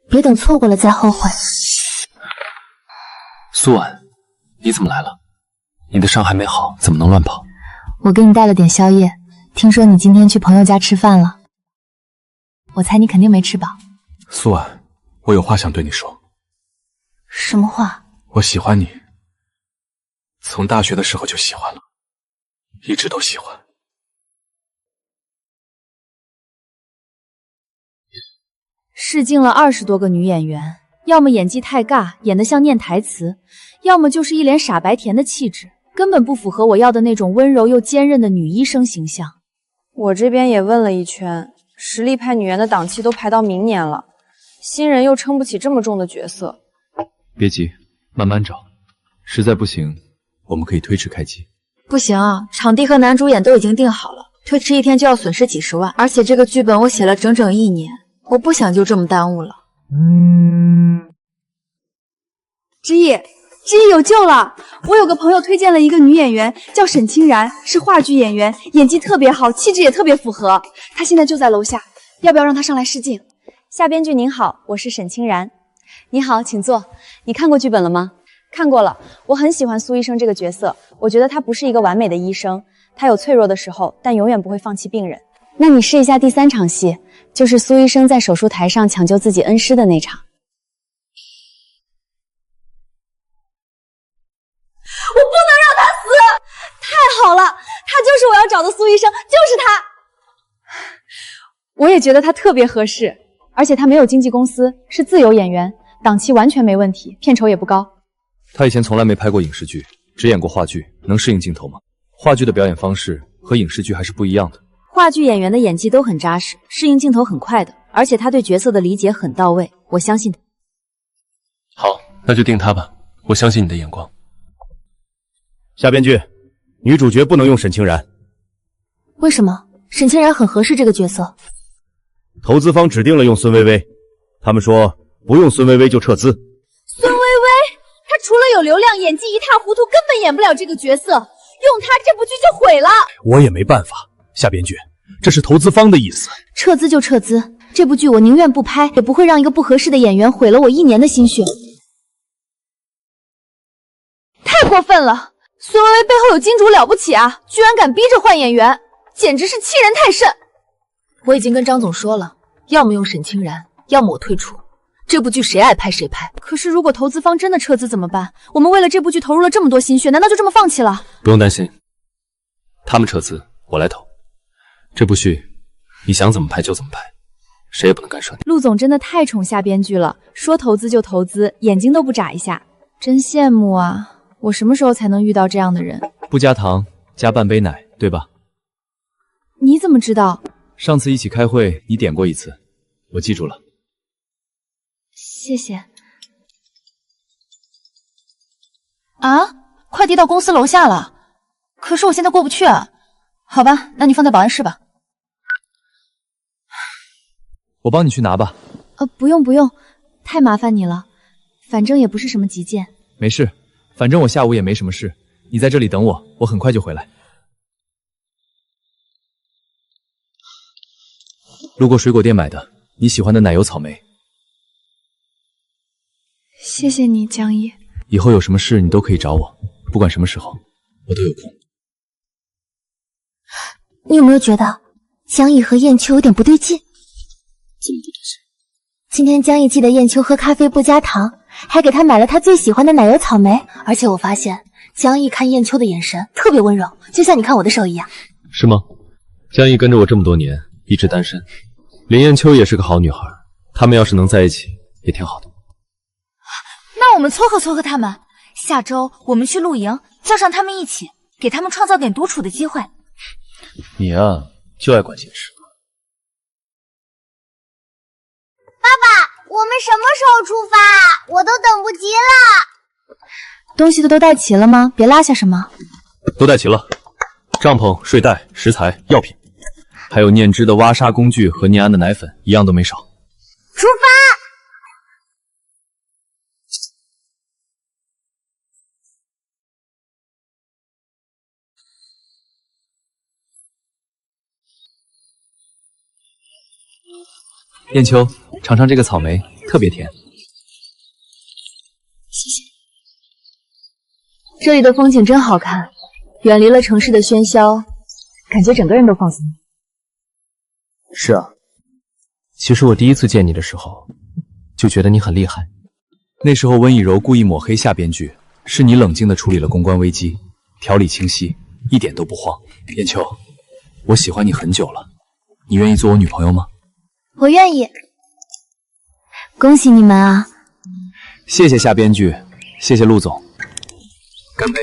别等错过了再后悔。苏婉，你怎么来了？你的伤还没好，怎么能乱跑？我给你带了点宵夜，听说你今天去朋友家吃饭了，我猜你肯定没吃饱。苏婉，我有话想对你说。什么话？我喜欢你，从大学的时候就喜欢了，一直都喜欢。试镜了20多个女演员，要么演技太尬，演得像念台词，要么就是一脸傻白甜的气质，根本不符合我要的那种温柔又坚韧的女医生形象。我这边也问了一圈，实力派女演的档期都排到明年了，新人又撑不起这么重的角色。别急，慢慢找，实在不行，我们可以推迟开机。不行啊，场地和男主演都已经定好了，推迟1天就要损失几十万，而且这个剧本我写了整整1年，我不想就这么耽误了。知意有救了！我有个朋友推荐了一个女演员，叫沈清然，是话剧演员，演技特别好，气质也特别符合。她现在就在楼下，要不要让她上来试镜？夏编剧您好，我是沈清然。你好，请坐。你看过剧本了吗？看过了，我很喜欢苏医生这个角色，我觉得他不是一个完美的医生，他有脆弱的时候，但永远不会放弃病人。那你试一下第3场戏，就是苏医生在手术台上抢救自己恩师的那场。我不能让他死！太好了，他就是我要找的苏医生，就是他。我也觉得他特别合适，而且他没有经纪公司，是自由演员，档期完全没问题，片酬也不高。他以前从来没拍过影视剧，只演过话剧，能适应镜头吗？话剧的表演方式和影视剧还是不一样的。话剧演员的演技都很扎实，适应镜头很快的，而且他对角色的理解很到位，我相信他。好，那就定他吧，我相信你的眼光。夏编剧，女主角不能用沈清然。为什么？沈清然很合适这个角色。投资方指定了用孙薇薇，他们说不用孙薇薇就撤资。孙薇薇，她除了有流量，演技一塌糊涂，根本演不了这个角色。用她这部剧就毁了。我也没办法，夏编剧，这是投资方的意思。撤资就撤资，这部剧我宁愿不拍，也不会让一个不合适的演员毁了我1年的心血。太过分了！孙薇薇背后有金主了不起啊，居然敢逼着换演员，简直是欺人太甚。我已经跟张总说了，要么用沈清然，要么我退出。这部剧谁爱拍谁拍。可是如果投资方真的撤资怎么办？我们为了这部剧投入了这么多心血，难道就这么放弃了？不用担心，他们撤资，我来投。这部剧你想怎么拍就怎么拍，谁也不能干涉你。陆总真的太宠夏编剧了，说投资就投资，眼睛都不眨一下，真羡慕啊！我什么时候才能遇到这样的人？不加糖，加半杯奶，对吧？你怎么知道？上次一起开会，你点过一次，我记住了。谢谢。啊，快递到公司楼下了，可是我现在过不去啊。好吧，那你放在保安室吧。我帮你去拿吧。不用不用，太麻烦你了，反正也不是什么急件。没事，反正我下午也没什么事，你在这里等我，我很快就回来。路过水果店买的，你喜欢的奶油草莓。谢谢你，江毅。以后有什么事你都可以找我，不管什么时候，我都有空。你有没有觉得江毅和燕秋有点不对劲？怎么不对劲？今天江毅记得燕秋喝咖啡不加糖，还给他买了他最喜欢的奶油草莓。而且我发现江毅看燕秋的眼神特别温柔，就像你看我的手一样。是吗？江毅跟着我这么多年，一直单身，林艳秋也是个好女孩，他们要是能在一起，也挺好的。那我们撮合撮合他们，下周我们去露营，叫上他们一起，给他们创造点独处的机会。你啊，就爱管闲事。爸爸，我们什么时候出发？我都等不及了。东西都带齐了吗？别落下什么。都带齐了，帐篷、睡袋、食材、药品，还有念之的挖沙工具和念安的奶粉，一样都没少。出发！燕秋，尝尝这个草莓，特别甜。谢谢。这里的风景真好看，远离了城市的喧嚣，感觉整个人都放松了。是啊，其实我第一次见你的时候，就觉得你很厉害。那时候温以柔故意抹黑夏编剧，是你冷静地处理了公关危机，条理清晰，一点都不慌。燕秋，我喜欢你很久了，你愿意做我女朋友吗？我愿意。恭喜你们啊！谢谢夏编剧，谢谢陆总，干杯。